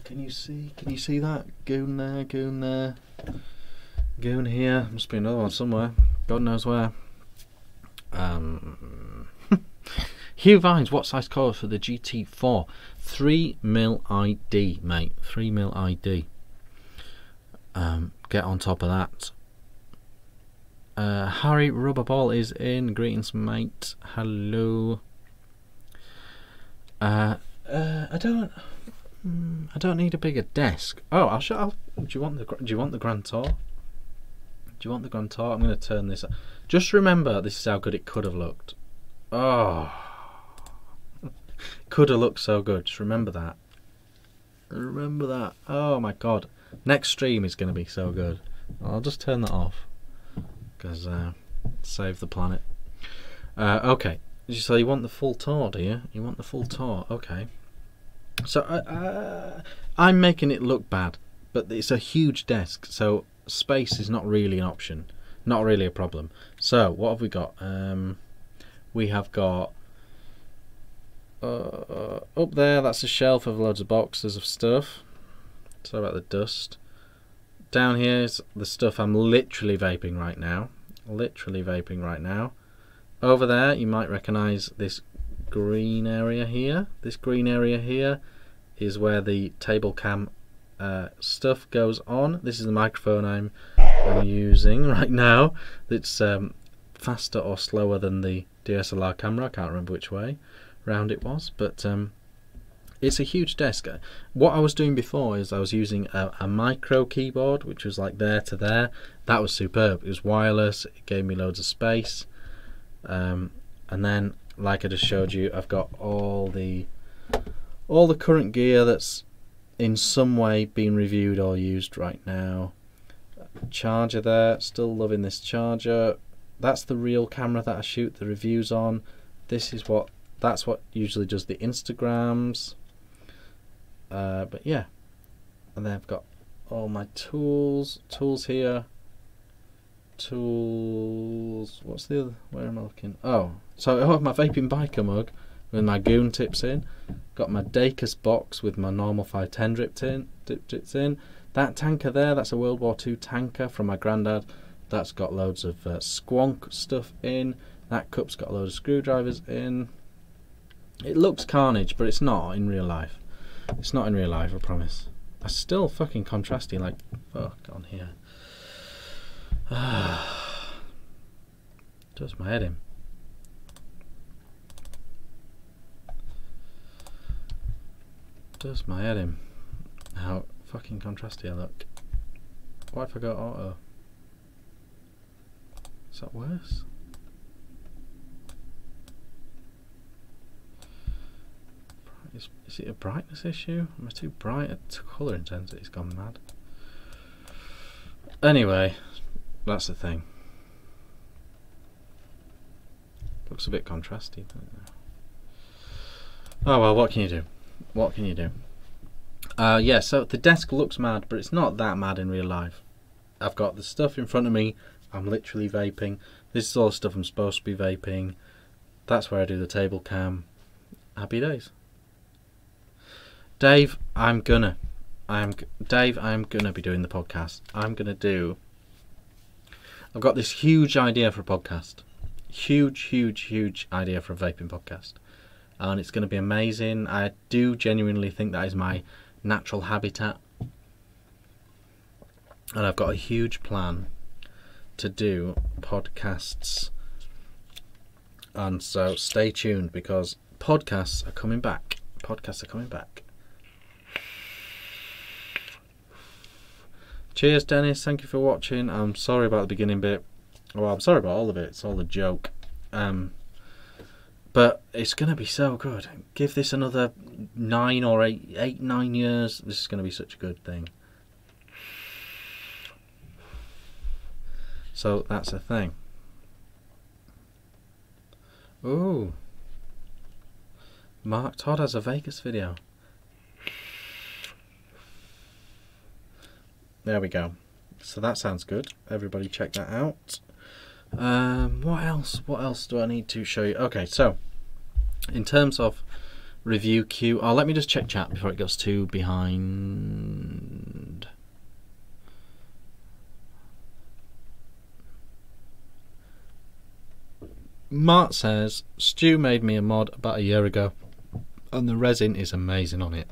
Can you see that? Goon there, goon there, goon here. Must be another one somewhere. God knows where. Hugh Vines, what size core for the GT4? 3mm ID, mate. 3mm ID. Get on top of that. Harry Rubberball is in. Greetings, mate. Hello. I don't need a bigger desk. Oh, do you want the Grand Tour? Do you want the Grand Tour? I'm going to turn this up. Just remember, this is how good it could have looked. Oh, could have looked so good. Just remember that. Remember that. Oh my god. Next stream is going to be so good. I'll just turn that off because save the planet. Okay. So you want the full tour, do you? You want the full tour? Okay. So I'm making it look bad, but it's a huge desk, so space is not really an option, not really a problem. So what have we got? We have got up there, that's a shelf of loads of boxes of stuff. Sorry about the dust. Down here is the stuff I'm literally vaping right now. Over there you might recognise this green area here. This green area here is where the table cam stuff goes on. This is the microphone I'm using right now. It's faster or slower than the DSLR camera. I can't remember which way round it was, but it's a huge desk. What I was doing before is I was using a micro keyboard, which was like there to there. That was superb. It was wireless. It gave me loads of space. And then, like I just showed you, I've got all the current gear that's in some way being reviewed or used right now. Charger there, still loving this charger. That's the real camera that I shoot the reviews on. That's what usually does the Instagrams. But yeah, and then I've got all my tools here. Tools. What's the other? Where am I looking? Oh, so I have my vaping biker mug with my goon tips in. Got my Dacus box with my normal 510 dipped in. That tanker there, that's a World War II tanker from my granddad. That's got loads of squonk stuff in. That cup's got a load of screwdrivers in. It looks carnage, but it's not in real life. It's not in real life, I promise. That's still fucking contrasting like fuck on here. Does my head in. Does my head in. How fucking contrasty I look. Why have I got auto? Is that worse? Is it a brightness issue? Am I too bright? Colour intensity's gone mad. Anyway, that's the thing. Looks a bit contrasty, doesn't it? Oh well, what can you do? What can you do? Yeah, so the desk looks mad, but it's not that mad in real life. I've got the stuff in front of me. I'm literally vaping. This is all the stuff I'm supposed to be vaping. That's where I do the table cam. Happy days. Dave, I'm gonna be doing the podcast. I've got this huge idea for a podcast. Huge idea for a vaping podcast. And it's going to be amazing. I do genuinely think that is my natural habitat. And I've got a huge plan to do podcasts. And so stay tuned because podcasts are coming back. Cheers, Dennis. Thank you for watching. I'm sorry about the beginning bit. Well, I'm sorry about all of it. It's all a joke. But it's going to be so good. Give this another 9 or 9 years. This is going to be such a good thing. So that's the thing. Ooh. Mark Todd has a Vegas video. There we go. So that sounds good. Everybody check that out. What else? What else do I need to show you? Okay, so in terms of review queue, let me just check chat before it goes too behind. Mart says, Stu made me a mod about a year ago and the resin is amazing on it.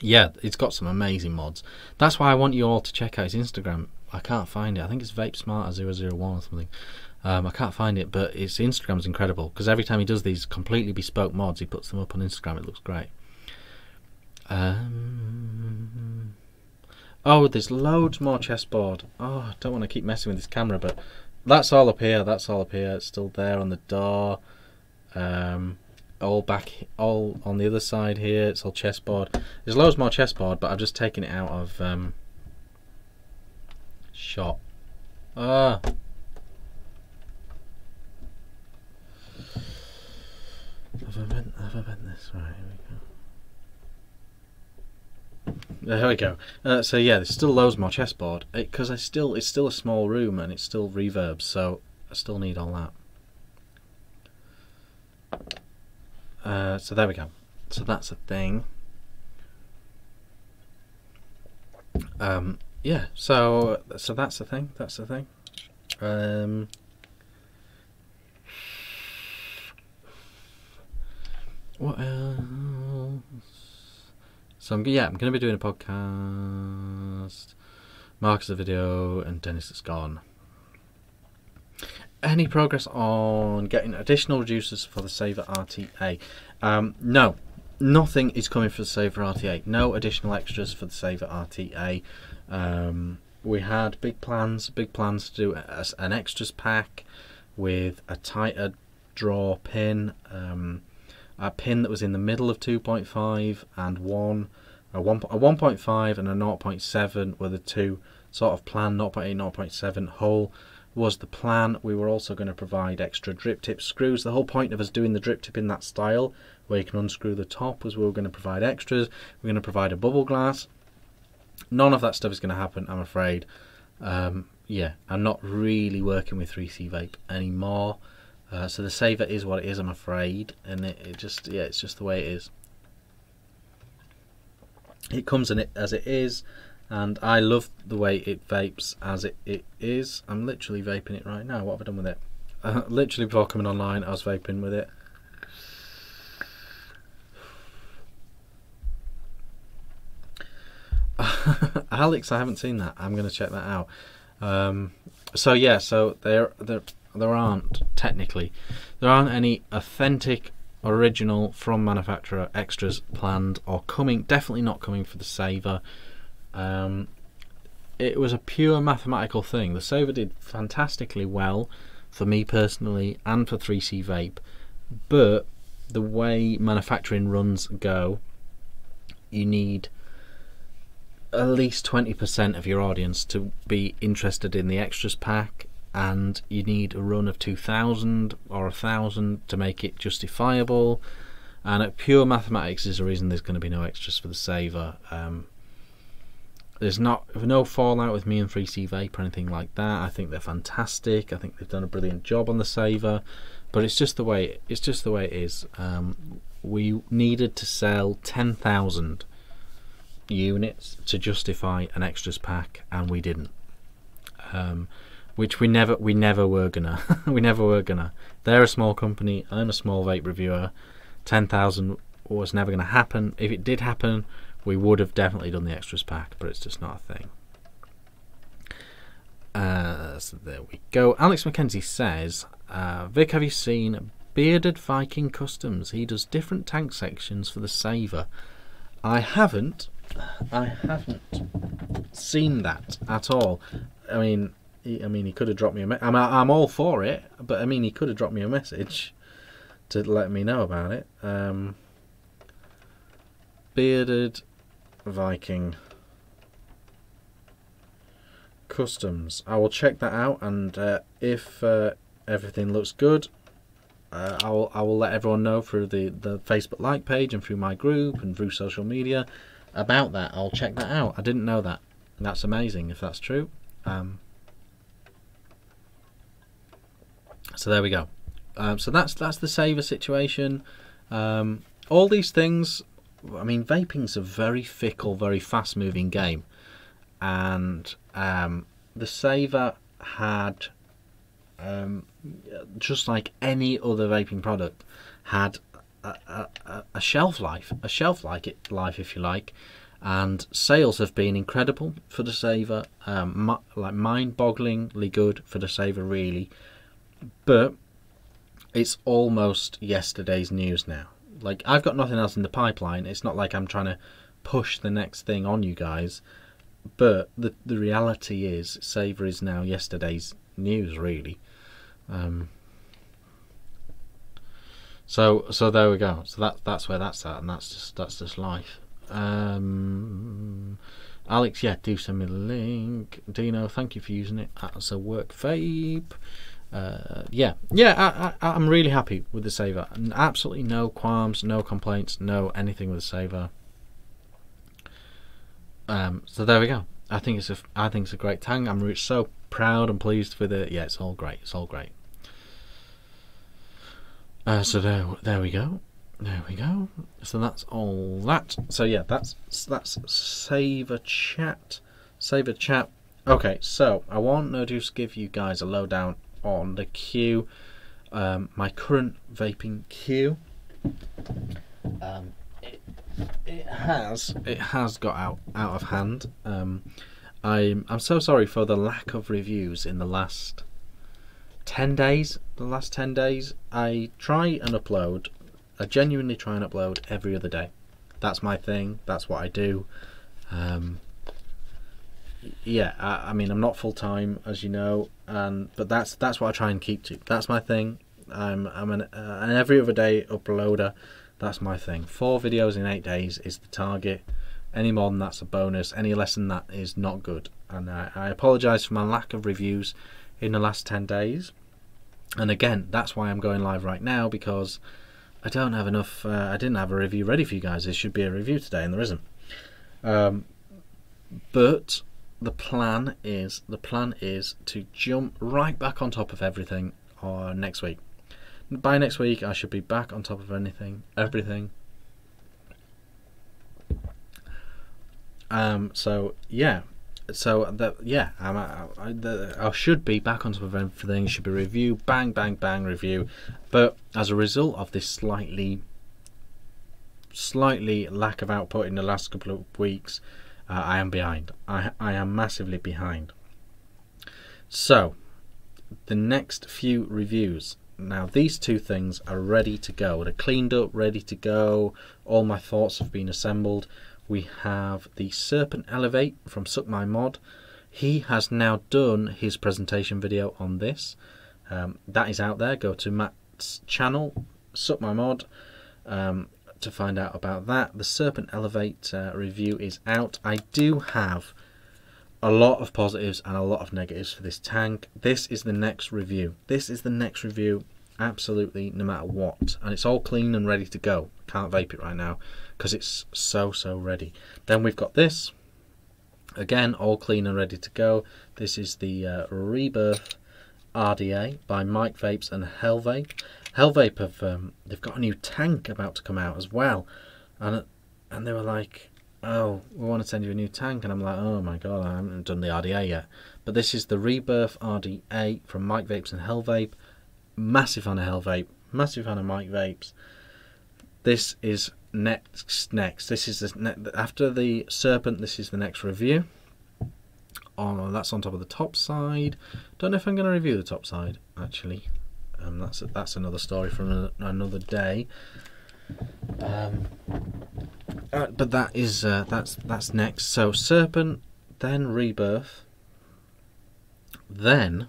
Yeah, it's got some amazing mods. That's why I want you all to check out his Instagram. I can't find it. I think it's VapeSmarter001 or something. I can't find it, but his Instagram's incredible because every time he does these completely bespoke mods, he puts them up on Instagram. It looks great. Oh, there's loads more chessboard. Oh, I don't want to keep messing with this camera, but that's all up here. That's all up here. It's still there on the door. All on the other side here. It's all chessboard. There's loads more chessboard, but I've just taken it out of shot. Have I bent this? Right, here we go. There we go. So yeah, there's still loads more chessboard because it's still a small room and it's still reverb, so I still need all that. So there we go. So that's a thing. Yeah. So that's the thing. That's the thing. What else? So I'm going to be doing a podcast. Mark is a video, and Dennis is gone. Any progress on getting additional reducers for the Saver RTA? No, nothing is coming for the Saver RTA. No additional extras for the Saver RTA. We had big plans to do an extras pack with a tighter draw pin, a pin that was in the middle of 2.5 and a 1.5 and a 0.7 were the two sort of plan. 0.8, 0.7 hole was the plan. We were also going to provide extra drip tip screws. The whole point of us doing the drip tip in that style where you can unscrew the top was we were going to provide extras. We're going to provide a bubble glass. None of that stuff is going to happen, I'm afraid. Yeah, I'm not really working with 3C Vape anymore. So the Saver is what it is, I'm afraid, and it's just the way it is. It comes in it as it is, and I love the way it vapes as it is. I'm literally vaping it right now. What have I done with it? Literally before coming online, I was vaping with it. Alex, I haven't seen that. I'm going to check that out. So yeah, so there aren't any authentic, original from manufacturer extras planned or coming. Definitely not coming for the Saver. It was a pure mathematical thing. The Saver did fantastically well for me personally and for 3C Vape, but the way manufacturing runs go, you need at least 20% of your audience to be interested in the extras pack, and you need a run of 2,000 or 1,000 to make it justifiable. And at pure mathematics is the reason there's going to be no extras for the Saver. There's no fallout with me and 3C Vape or anything like that. I think they're fantastic. I think they've done a brilliant job on the Saver, but it's just the way it is. We needed to sell 10,000 units to justify an extras pack, and we didn't. Which we never were gonna. We never were gonna. They're a small company. I'm a small vape reviewer. 10,000 was never gonna happen. If it did happen, we would have definitely done the extras pack, but it's just not a thing. So there we go. Alex McKenzie says, Vic, have you seen Bearded Viking Customs? He does different tank sections for the Saver. I haven't seen that at all. I mean, he could have dropped me a message. I'm all for it, but I mean, he could have dropped me a message to let me know about it. Bearded Viking Customs. I will check that out, and if everything looks good, I will let everyone know through the Facebook like page and through my group and through social media about that. I'll check that out. I didn't know that. That's amazing if that's true. So there we go. So that's the saver situation. All these things. I mean, vaping's a very fickle, very fast-moving game, and the saver had, just like any other vaping product, had a shelf life, life if you like, and sales have been incredible for the saver, like mind-bogglingly good for the saver, really. But it's almost yesterday's news now. Like, I've got nothing else in the pipeline. It's not like I'm trying to push the next thing on you guys. But the reality is, saver is now yesterday's news, really. So there we go. So that's where that's at, and that's just life. Alex, yeah, do send me the link. Dino, thank you for using it as a work vape. I'm really happy with the saver. Absolutely no qualms, no complaints, no anything with the saver. So there we go. I think it's a great tang. I'm so proud and pleased with it. Yeah, it's all great. It's all great. So there we go. There we go. So that's all that. So yeah, that's saver chat. Saver chat. Okay, so I want to just give you guys a lowdown on the queue, my current vaping queue. It has got out of hand. I'm so sorry for the lack of reviews in the last 10 days. The last 10 days, I try and upload. I genuinely try and upload every other day. That's my thing. That's what I do. Yeah, I mean, I'm not full time, as you know, but that's what I try and keep to. That's my thing. I'm an every other day uploader. That's my thing. 4 videos in 8 days is the target. Any more than that's a bonus. Any less than that is not good. And I apologise for my lack of reviews in the last 10 days. And again, that's why I'm going live right now, because I don't have enough. I didn't have a review ready for you guys. There should be a review today, and there isn't. But the plan is to jump right back on top of everything next week. By next week, I should be back on top of everything. So yeah, I should be back on top of everything. Should be review, bang, bang, bang, review. But as a result of this slightly lack of output in the last couple of weeks, I am behind. I am massively behind. So the next few reviews. Now these 2 things are ready to go. They're cleaned up, ready to go. All my thoughts have been assembled. We have the Serpent Elevate from Suck My Mod. He has now done his presentation video on this. That is out there. Go to Matt's channel, Suck My Mod, to find out about that. The Serpent Elevate review is out. I do have a lot of positives and a lot of negatives for this tank. This is the next review. Absolutely, no matter what. And it's all clean and ready to go. Can't vape it right now because it's so ready. Then we've got this. Again, all clean and ready to go. This is the Rebirth RDA by Mike Vapes and Hellvape. Hellvape have they've got a new tank about to come out as well, and they were like, "Oh, we want to send you a new tank," and I'm like, "Oh my god, I haven't done the RDA yet." But this is the Rebirth RDA from Mike Vapes and Hellvape. Massive fan of Hellvape, massive fan of Mike Vapes. This is next. This is after the Serpent. This is the next review. Oh, that's on top of the top side. Don't know if I'm going to review the top side actually. That's another story from another day. But that is that's next. So Serpent, then Rebirth, then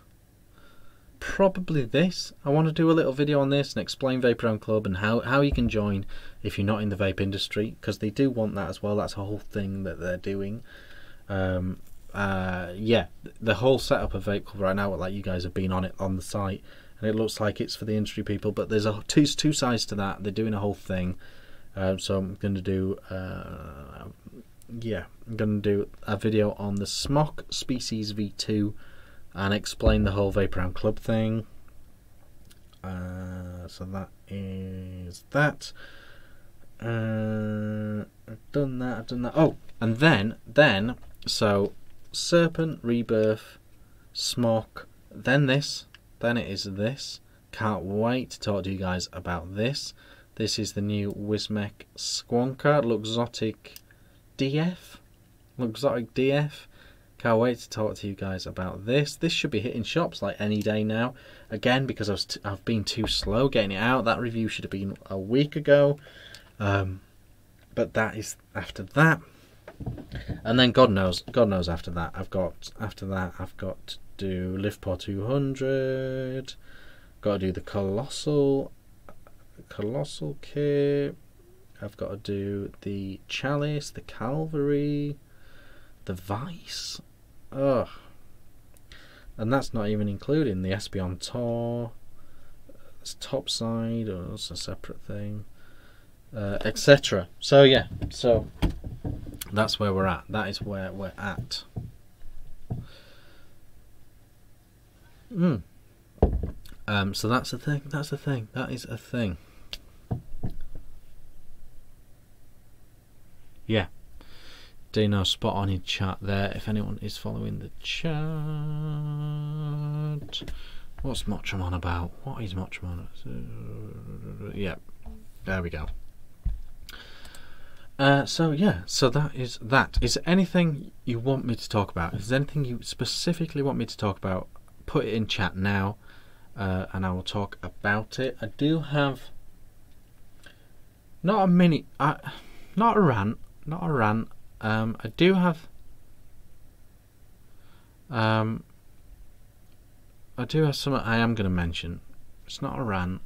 probably this. I want to do a little video on this and explain Vape Around Club and how you can join if you're not in the vape industry, because they do want that as well. That's a whole thing that they're doing. Yeah, the whole setup of Vape Club right now, like you guys have been on it on the site, and it looks like it's for the industry people, but there's two sides to that. They're doing a whole thing. So I'm going to do I'm going to do a video on the Smok Species V2 and explain the whole Vape Around Club thing. So that is that. I've done that. Oh, and then so Serpent, Rebirth, Smok, then this, then it is this. Can't wait to talk to you guys about this. This is the new Wismec Squonker Luxotic DF. Luxotic DF. Can't wait to talk to you guys about this. This should be hitting shops like any day now. Again, because I've been too slow getting it out. That review should have been a week ago. But that is after that. And then God knows after that. I've got to do Liftport 200. Got to do the Colossal kit. I've got to do the Chalice, the Calvary, the Vice. Ugh. And that's not even including the Espion Tor. It's Topside, or it's a separate thing, etc. So yeah, so that's where we're at. That is where we're at. So that's a thing. That's a thing. That is a thing. Yeah. Dino spot on in chat there. If anyone is following the chat, what's Mottram on about? What is Mottram on? Yeah, there we go. So yeah, so that is that. Is there anything you want me to talk about? Is there anything you specifically want me to talk about? Put it in chat now, and I will talk about it. I do have not a mini, not a rant. I do have something I am going to mention. It's not a rant,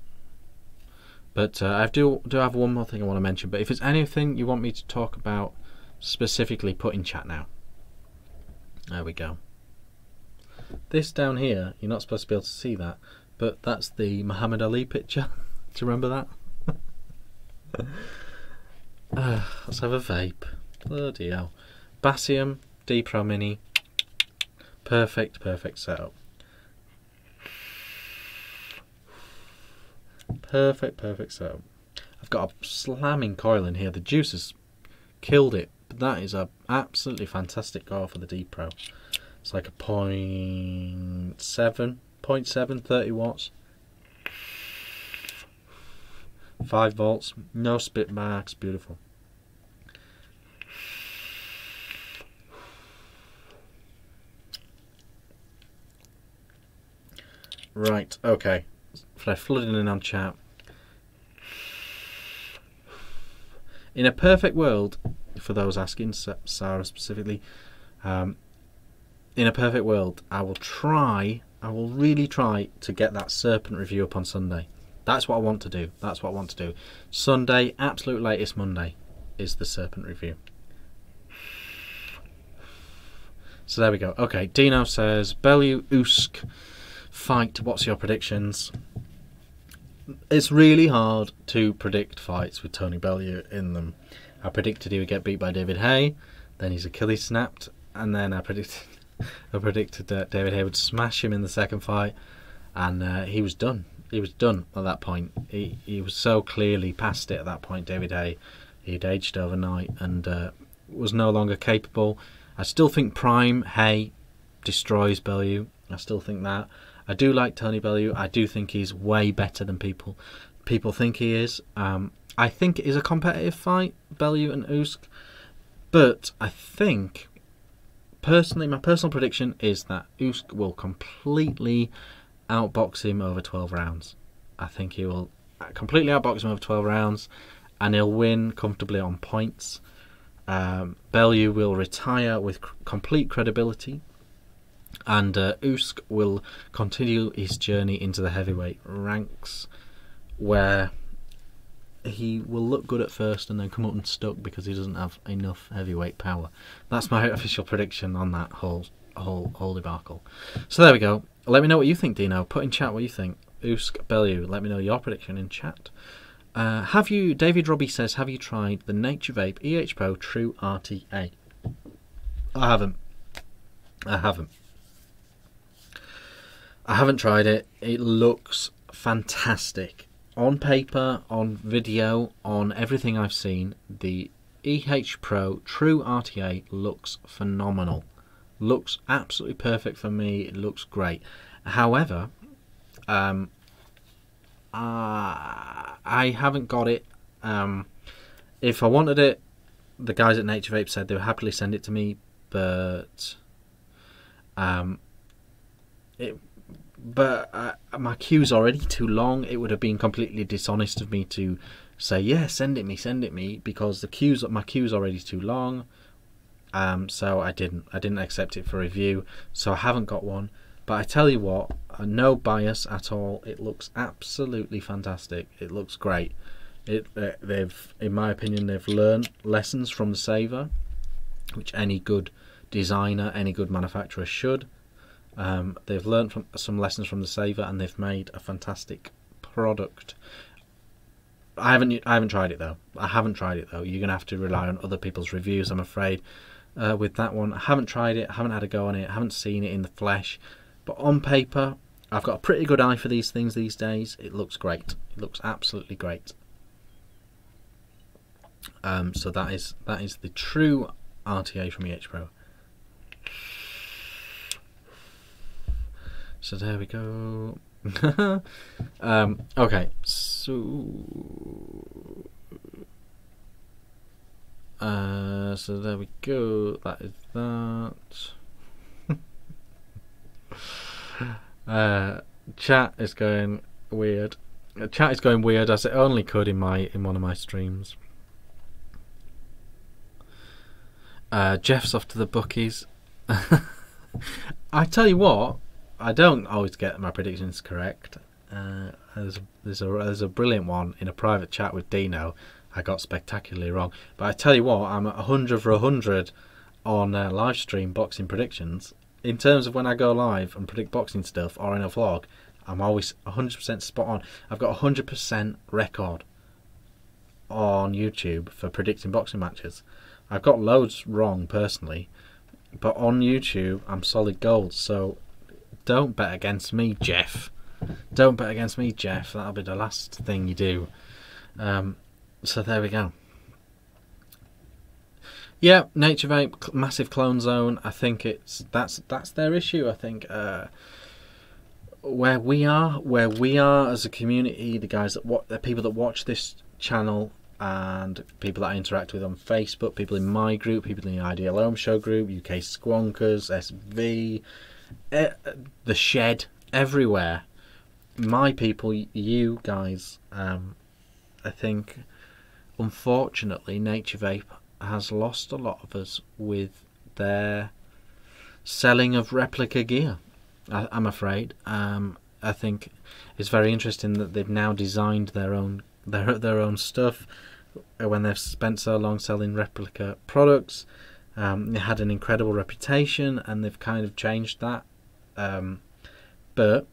but I do have one more thing I want to mention. But if it's anything you want me to talk about specifically, put in chat now. There we go. This down here, you're not supposed to be able to see that, but that's the Muhammad Ali picture. Do you remember that? Let's have a vape. Bloody hell. Basium D Pro Mini. Perfect setup. Perfect setup. I've got a slamming coil in here. The juice has killed it, but that is a absolutely fantastic coil for the D Pro. It's like a 0.7, 30 watts. 5 volts, no spit marks, beautiful. Right, okay. Flooding in on chat. In a perfect world, for those asking, Sarah specifically, in a perfect world, I will really try to get that Serpent review up on Sunday. That's what I want to do. That's what I want to do. Sunday, absolute latest Monday, is the Serpent review. So there we go. Okay, Dino says, Bellew, Usk, fight, what's your predictions? It's really hard to predict fights with Tony Bellew in them. I predicted he would get beat by David Hay, then his Achilles snapped, and then I predicted David Hay would smash him in the second fight, and he was done. He was done at that point. He was so clearly past it at that point, David Hay. He'd aged overnight and was no longer capable. I still think Prime Hay destroys Bellew. I still think that. I do like Tony Bellew. I do think he's way better than people think he is. I think it is a competitive fight, Bellew and Usk. But I think, personally, my personal prediction is that Usk will completely outbox him over 12 rounds. I think he will completely outbox him over 12 rounds, and he'll win comfortably on points. Bellew will retire with complete credibility, and Usk will continue his journey into the heavyweight ranks, where he will look good at first and then come up unstuck because he doesn't have enough heavyweight power. That's my official prediction on that whole debacle. So there we go. Let me know what you think, Dino. Put in chat what you think. Usk Bellew, let me know your prediction in chat. Have you, David Robbie says, have you tried the Nature Vape EH Pro True RTA? I haven't. I haven't tried it. It looks fantastic. On paper, on video, on everything I've seen, the EH Pro True RTA looks phenomenal. Looks absolutely perfect for me. It looks great. However, I haven't got it. If I wanted it, the guys at Nature Vape said they would happily send it to me, but my queue's already too long. It would have been completely dishonest of me to say, yeah, send it me, because my queue's already too long. So I didn't accept it for review, so I haven't got one. But I tell you what, no bias at all. It looks absolutely fantastic. It looks great. They've, in my opinion, they've learned lessons from the Saver, which any good designer, any good manufacturer should. They've learned some lessons from the Saver, and they've made a fantastic product. I haven't tried it though. You're gonna have to rely on other people's reviews, I'm afraid. With that one, I haven't tried it. I haven't had a go on it. I haven't seen it in the flesh. But on paper, I've got a pretty good eye for these things these days. It looks great. It looks absolutely great. So that is the True RTA from EH Pro. So there we go. Okay, so there we go. That is that. Chat is going weird. Chat is going weird as it only could in one of my streams. Jeff's off to the bookies. I tell you what, I don't always get my predictions correct. There's a brilliant one in a private chat with Dino. I got spectacularly wrong, but I tell you what, I'm at 100 for 100 on live stream boxing predictions. In terms of when I go live and predict boxing stuff or in a vlog, I'm always 100% spot on. I've got a 100% record on YouTube for predicting boxing matches. I've got loads wrong personally, but on YouTube I'm solid gold. So don't bet against me, Jeff. Don't bet against me, Jeff. That'll be the last thing you do. So there we go. Yeah, Nature Vape, massive clone zone. I think that's their issue. I think where we are as a community, the people that watch this channel and people that I interact with on Facebook, people in my group, people in the Ideal Home Show group, UK Squonkers, SV, the Shed, everywhere. My people, you guys, I think, unfortunately, Nature Vape has lost a lot of us with their selling of replica gear. I'm afraid. I think it's very interesting that they've now designed their own stuff when they've spent so long selling replica products. They had an incredible reputation, and they've kind of changed that. But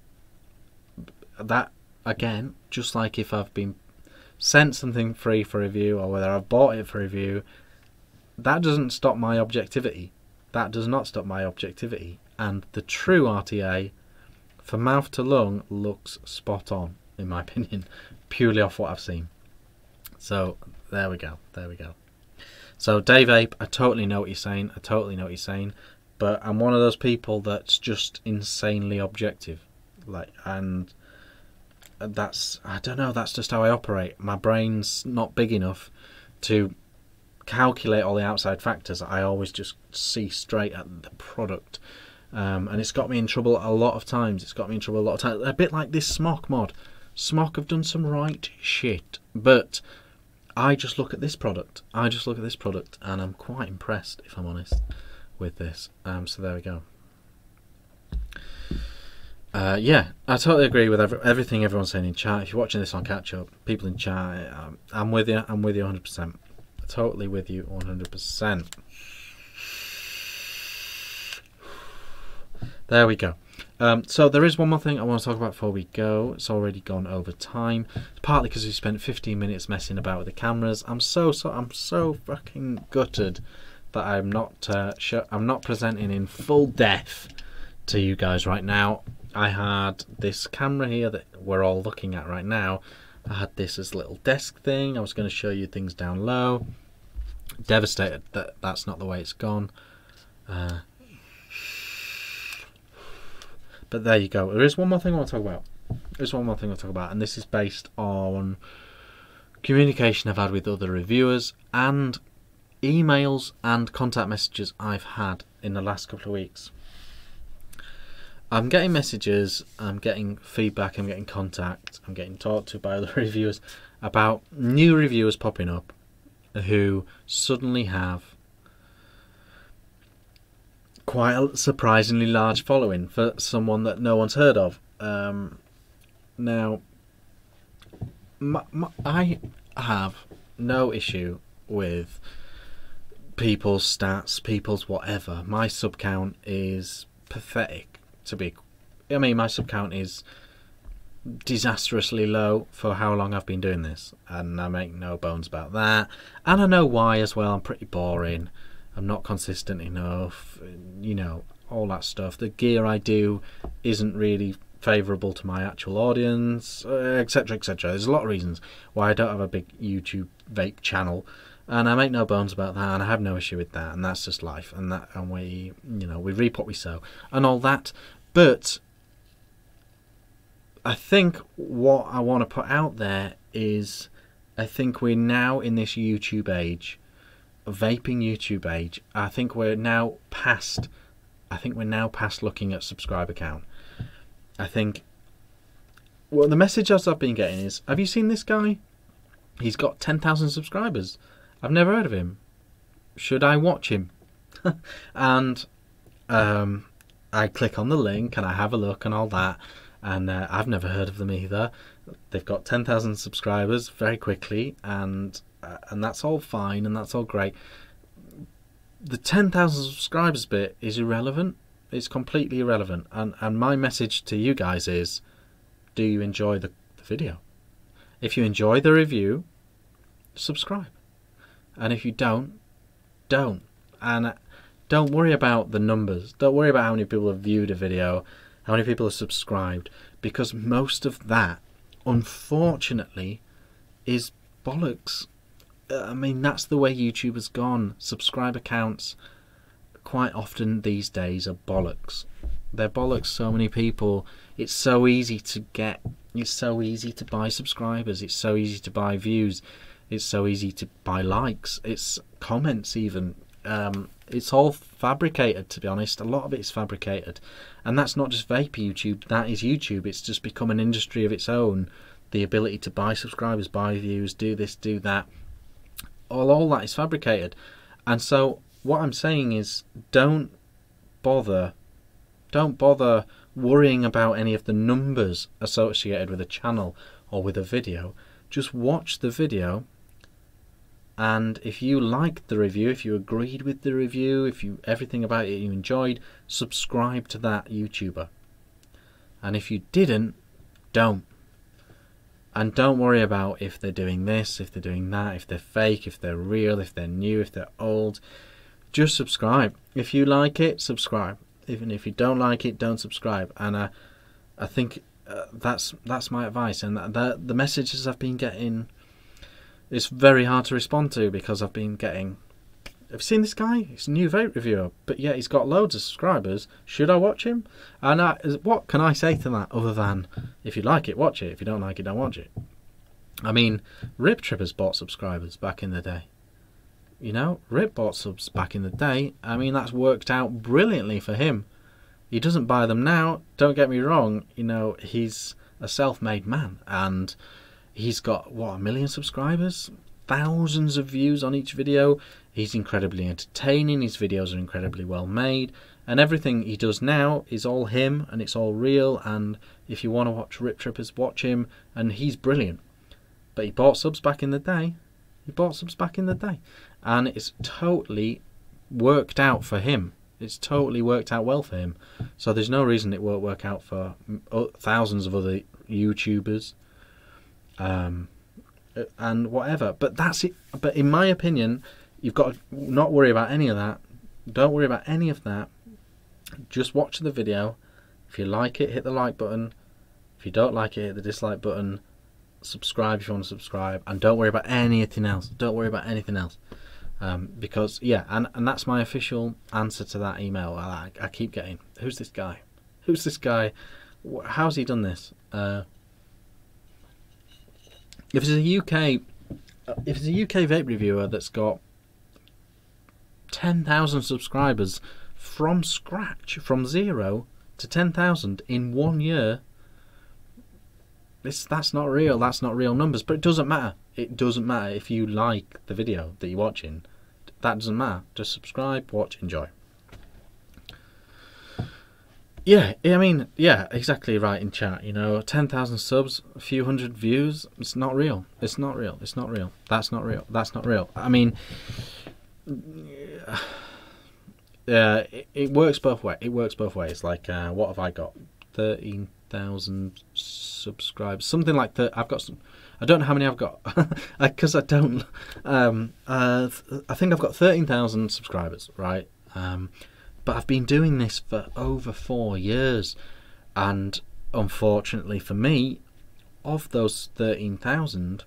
that again, just like if I've been sent something free for review or whether I've bought it for review, that doesn't stop my objectivity. That does not stop my objectivity. And the True RTA, for mouth to lung, looks spot on, in my opinion, purely off what I've seen. So there we go. There we go. So Dave Ape, I totally know what you're saying. I totally know what you're saying. But I'm one of those people that's just insanely objective. And that's, I don't know, that's just how I operate. My brain's not big enough to calculate all the outside factors. I always just see straight at the product. And it's got me in trouble a lot of times. A bit like this Smok mod. Smok have done some right shit. But I just look at this product. And I'm quite impressed, if I'm honest, with this. So there we go. Yeah, I totally agree with everything everyone's saying in chat. If you're watching this on catch up, people in chat, I'm with you 100%. Totally with you 100%. There we go. So there is one more thing I want to talk about before we go. It's already gone over time. It's partly because we spent 15 minutes messing about with the cameras. I'm so fucking gutted that I'm not presenting in full depth to you guys right now. I had this camera here that we're all looking at right now. I had this as a little desk thing. I was going to show you things down low. Devastated that that's not the way it's gone. But there you go. There is one more thing I want to talk about. There's one more thing I'll talk about, and this is based on communication I've had with other reviewers and emails and contact messages I've had in the last couple of weeks. I'm getting messages, I'm getting feedback, I'm getting contact, I'm getting talked to by other reviewers about new reviewers popping up who suddenly have quite a surprisingly large following for someone that no one's heard of. Now, I have no issue with people's stats, people's whatever. My sub count is pathetic. My sub count is disastrously low for how long I've been doing this, and I make no bones about that. And I know why as well. I'm pretty boring. I'm not consistent enough, you know, all that stuff. The gear I do isn't really favourable to my actual audience, etc, etc. There's a lot of reasons why I don't have a big YouTube vape channel, and I make no bones about that, and I have no issue with that, and that's just life, and we, you know, we reap what we sow and all that. But I think what I want to put out there is, I think we're now in this YouTube age, vaping YouTube age. I think we're now past looking at subscriber count. I think, well, the messages I've been getting is, have you seen this guy? He's got 10,000 subscribers. I've never heard of him. Should I watch him? And I click on the link and I have a look and all that, and I've never heard of them either. They've got 10,000 subscribers very quickly, and that's all fine and that's all great. The 10,000 subscribers bit is irrelevant. It's completely irrelevant. And my message to you guys is, do you enjoy the video? If you enjoy the review, subscribe. And if you don't. And don't worry about the numbers. Don't worry about how many people have viewed a video, how many people have subscribed, because most of that, unfortunately, is bollocks. I mean, that's the way YouTube has gone. Subscriber counts quite often these days are bollocks. They're bollocks. So many people, it's so easy to get, it's so easy to buy subscribers, it's so easy to buy views, it's so easy to buy likes, it's comments even. It's all fabricated, to be honest. A lot of it is fabricated, and that's not just vape YouTube, that is YouTube. It's just become an industry of its own. The ability to buy subscribers, buy views, do this, do that, all that is fabricated. And so what I'm saying is, don't bother worrying about any of the numbers associated with a channel or with a video. Just watch the video, and if you liked the review, if you agreed with the review, if you everything about it you enjoyed, subscribe to that YouTuber. And if you didn't, don't. And don't worry about if they're doing this, if they're doing that, if they're fake, if they're real, if they're new, if they're old. Just subscribe. If you like it, subscribe. Even if you don't like it, don't subscribe. And I think that's my advice. And the messages I've been getting, it's very hard to respond to, because I've been getting, have you seen this guy? He's a new vape reviewer, but yet he's got loads of subscribers. Should I watch him? And what can I say to that other than, if you like it, watch it. If you don't like it, don't watch it. I mean, Rip Trippers bought subscribers back in the day. You know, Rip bought subs back in the day. I mean, that's worked out brilliantly for him. He doesn't buy them now. Don't get me wrong. You know, he's a self-made man, and he's got, what, 1 million subscribers? Thousands of views on each video. He's incredibly entertaining. His videos are incredibly well made, and everything he does now is all him, and it's all real. And if you want to watch Rip Trippers, watch him, and he's brilliant. But he bought subs back in the day. And it's totally worked out for him. It's totally worked out well for him. So there's no reason it won't work out for thousands of other YouTubers. And whatever. But that's it. But in my opinion, you've got to not worry about any of that. Don't worry about any of that. Just watch the video. If you like it, hit the like button. If you don't like it, hit the dislike button. Subscribe if you want to subscribe. And don't worry about anything else. Don't worry about anything else. Because, yeah, and that's my official answer to that email. I keep getting, who's this guy? Who's this guy? How's he done this? If it's a UK vape reviewer that's got 10,000 subscribers from scratch, from 0 to 10,000 in 1 year, that's not real. That's not real numbers. But it doesn't matter. It doesn't matter if you like the video that you're watching. That doesn't matter. Just subscribe, watch, enjoy. Yeah, I mean, yeah, exactly right in chat. You know, 10,000 subs, a few hundred views. It's not real. It's not real. It's not real. That's not real. That's not real. I mean, it works both ways. It works both ways. Like, what have I got? 13,000 subscribers, something like that. I've got some. I don't know how many I've got because I don't. I think I've got 13,000 subscribers, right? But I've been doing this for over 4 years, and unfortunately for me, of those 13,000,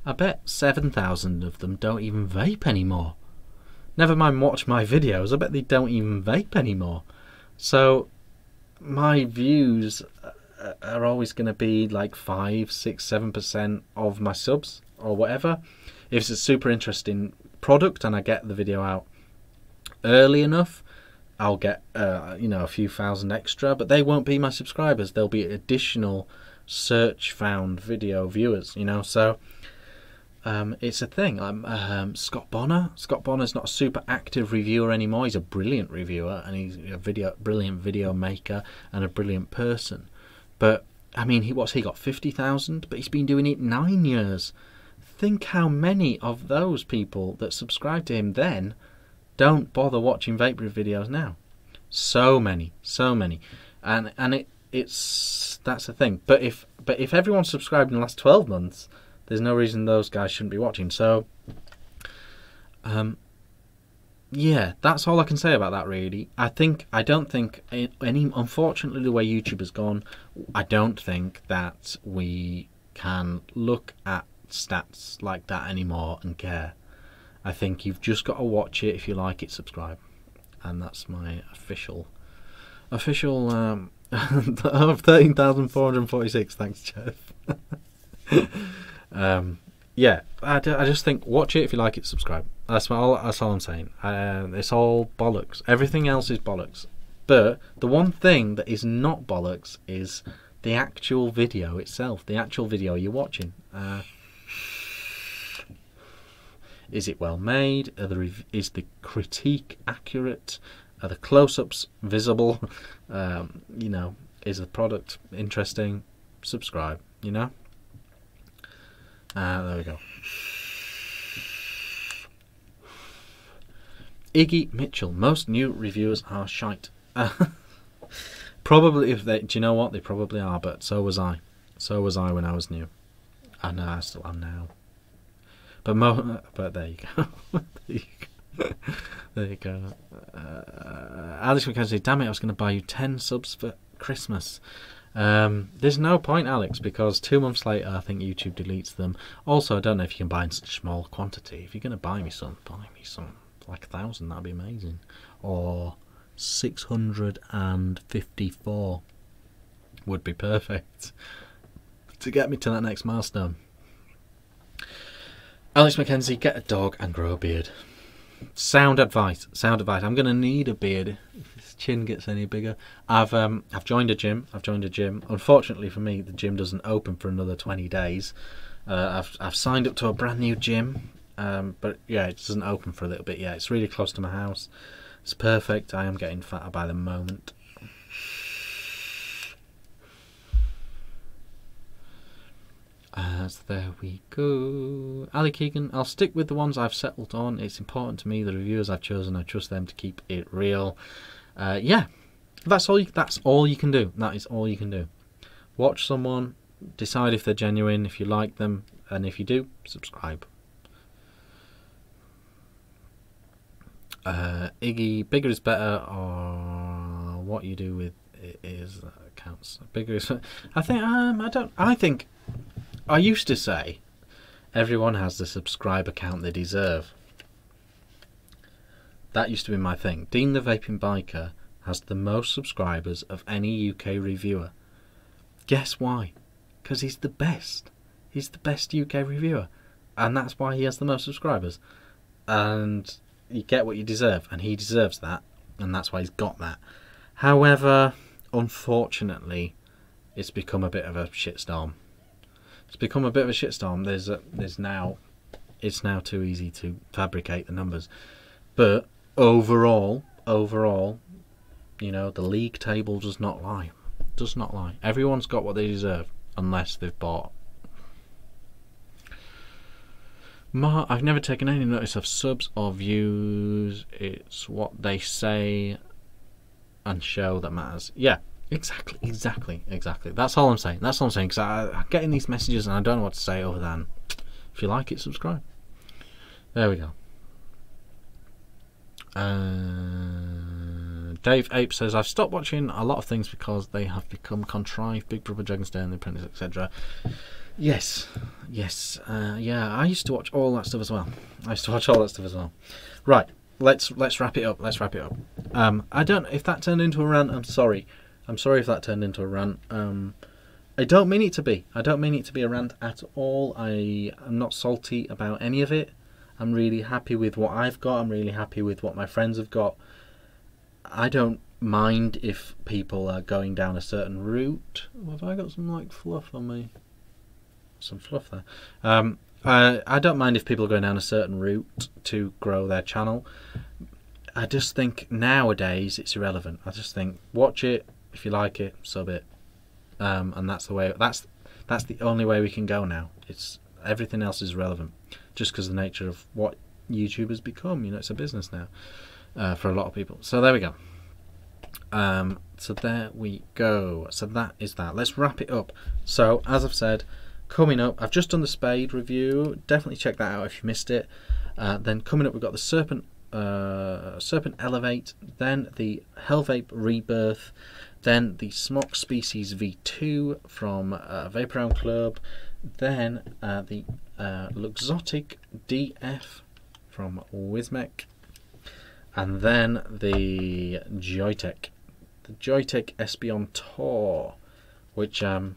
I bet 7,000 of them don't even vape anymore. Never mind watch my videos, I bet they don't even vape anymore. So my views are always going to be like 5, 6, 7% of my subs or whatever. If it's a super interesting product and I get the video out early enough, I'll get you know, a few thousand extra, but they won't be my subscribers. They'll be additional search found video viewers, you know. So it's a thing. Scott Bonner. Scott Bonner's not a super active reviewer anymore. He's a brilliant reviewer, and he's a brilliant video maker and a brilliant person. But I mean, he got 50,000, but he's been doing it 9 years. Think how many of those people that subscribed to him then don't bother watching vape videos now. So many, and it's that's the thing. But if everyone subscribed in the last 12 months, there's no reason those guys shouldn't be watching. So yeah, that's all I can say about that, really. I don't think unfortunately, the way YouTube has gone, I don't think that we can look at stats like that anymore and care. I think you've just got to watch it. If you like it, subscribe. And that's my official of 13,446. Thanks, Jeff. Yeah, I just think watch it. If you like it, subscribe. That's all I'm saying. It's all bollocks. Everything else is bollocks. But the one thing that is not bollocks is the actual video itself. The actual video you're watching. Is it well made? Is the critique accurate? Are the close-ups visible? You know, is the product interesting? Subscribe, you know? There we go. Iggy Mitchell. Most new reviewers are shite. Probably, do you know what? They probably are, but so was I. So was I when I was new. And I still am now. But there you go. There you go. Alex McKenzie, damn it, I was going to buy you 10 subs for Christmas. There's no point, Alex, because 2 months later I think YouTube deletes them. Also, I don't know if you can buy in such small quantity. If you're going to buy me some, like 1,000, that'd be amazing. Or 654 would be perfect to get me to that next milestone. Alex McKenzie, get a dog and grow a beard. Sound advice. Sound advice. I'm going to need a beard if his chin gets any bigger. I've joined a gym. Unfortunately for me, the gym doesn't open for another 20 days. I've signed up to a brand new gym, but yeah, it doesn't open for a little bit yet. It's really close to my house. It's perfect. I am getting fatter by the moment. As there we go. Ali Keegan, I'll stick with the ones I've settled on. It's important to me, the reviewers I've chosen, I trust them to keep it real. Yeah, that's all you can do. That is all you can do. Watch someone, decide if they're genuine, if you like them, and if you do, subscribe. Iggy, bigger is better, or what you do with it is counts. Bigger is. I think I used to say everyone has the subscriber count they deserve. That used to be my thing. Dean the Vaping Biker has the most subscribers of any UK reviewer. Guess why? Because he's the best. He's the best UK reviewer, and that's why he has the most subscribers. And you get what you deserve, and he deserves that, and that's why he's got that. However, unfortunately, it's become a bit of a shitstorm. It's become a bit of a shitstorm. It's now too easy to fabricate the numbers. But overall, you know, the league table does not lie. Does not lie. Everyone's got what they deserve, unless they've bought. I've never taken any notice of subs or views. It's what they say and show that matters. Yeah, exactly. That's all I'm saying. Because I'm getting these messages and I don't know what to say other than, if you like it, subscribe. There we go. Dave Ape says, I've stopped watching a lot of things because they have become contrived. Big Brother, Dragon's Den, The Apprentice, etc. Yes. Yeah, I used to watch all that stuff as well. Right, let's wrap it up. I don't know if that turned into a rant. I'm sorry if that turned into a rant. I don't mean it to be. I don't mean it to be a rant at all. I am not salty about any of it. I'm really happy with what I've got. I'm really happy with what my friends have got. I don't mind if people are going down a certain route. Have I got some like fluff on me? Some fluff there. I don't mind if people are going down a certain route to grow their channel. I just think nowadays it's irrelevant. I just think watch it, if you like it, sub it, and that's the way. That's the only way we can go now. It's everything else is irrelevant, just because of the nature of what YouTube has become. You know, it's a business now for a lot of people. So there we go. So there we go. So that is that. Let's wrap it up. So as I've said, coming up, I've just done the Spade review. Definitely check that out if you missed it. Then coming up, we've got the Serpent Elevate, then the Hell Vape Rebirth, then the Smok Species V2 from Vapor Club, then the Luxotic DF from Wismec, and then the Joytech Espion Tour, which I'm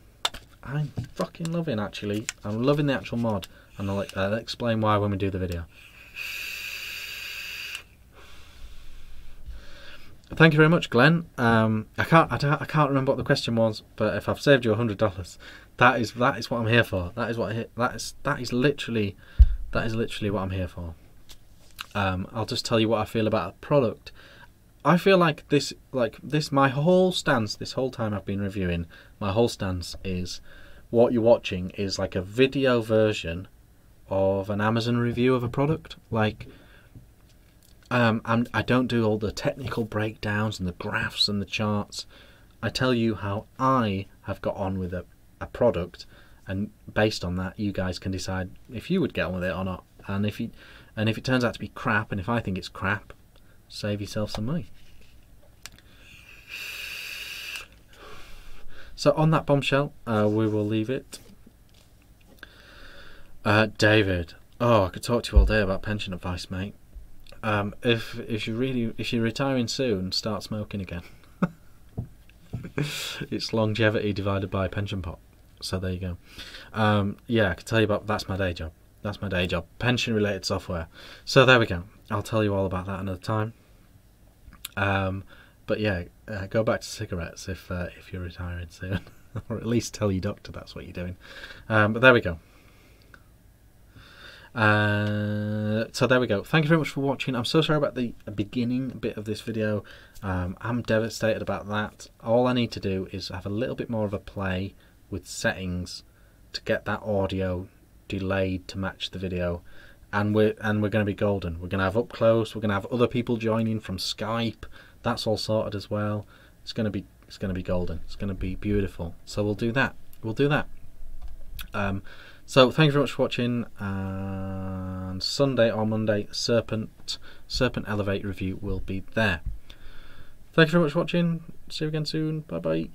fucking loving, actually. I'm loving the actual mod, and I'll explain why when we do the video. Thank you very much, Glenn. I can't remember what the question was, but if I've saved you $100, that is what I'm here for. That is literally what I'm here for. I'll just tell you what I feel about a product. I feel like this, my whole stance, this whole time I've been reviewing, my whole stance is what you're watching is like a video version of an Amazon review of a product. Like, I don't do all the technical breakdowns and the graphs and the charts. I tell you how I have got on with a product, and based on that, you guys can decide if you would get on with it or not. And if it turns out to be crap, and if I think it's crap, save yourself some money. So on that bombshell, we will leave it. David, I could talk to you all day about pension advice, mate. If you're retiring soon, start smoking again. It's longevity divided by pension pot. So there you go. Yeah, I can tell you about that's my day job. That's my day job. Pension related software. So there we go. I'll tell you all about that another time. But yeah, go back to cigarettes if you're retiring soon, or at least tell your doctor that's what you're doing. But there we go. So there we go. Thank you very much for watching. I'm so sorry about the beginning bit of this video. I'm devastated about that. All I need to do is have a little bit more of a play with settings to get that audio delayed to match the video, and we're going to be golden. We're going to have up close. We're going to have other people joining from Skype. That's all sorted as well. It's going to be golden. It's going to be beautiful. So we'll do that. We'll do that. So thank you very much for watching. And Sunday or Monday, Serpent Elevate review will be there. Thank you very much for watching. See you again soon. Bye bye.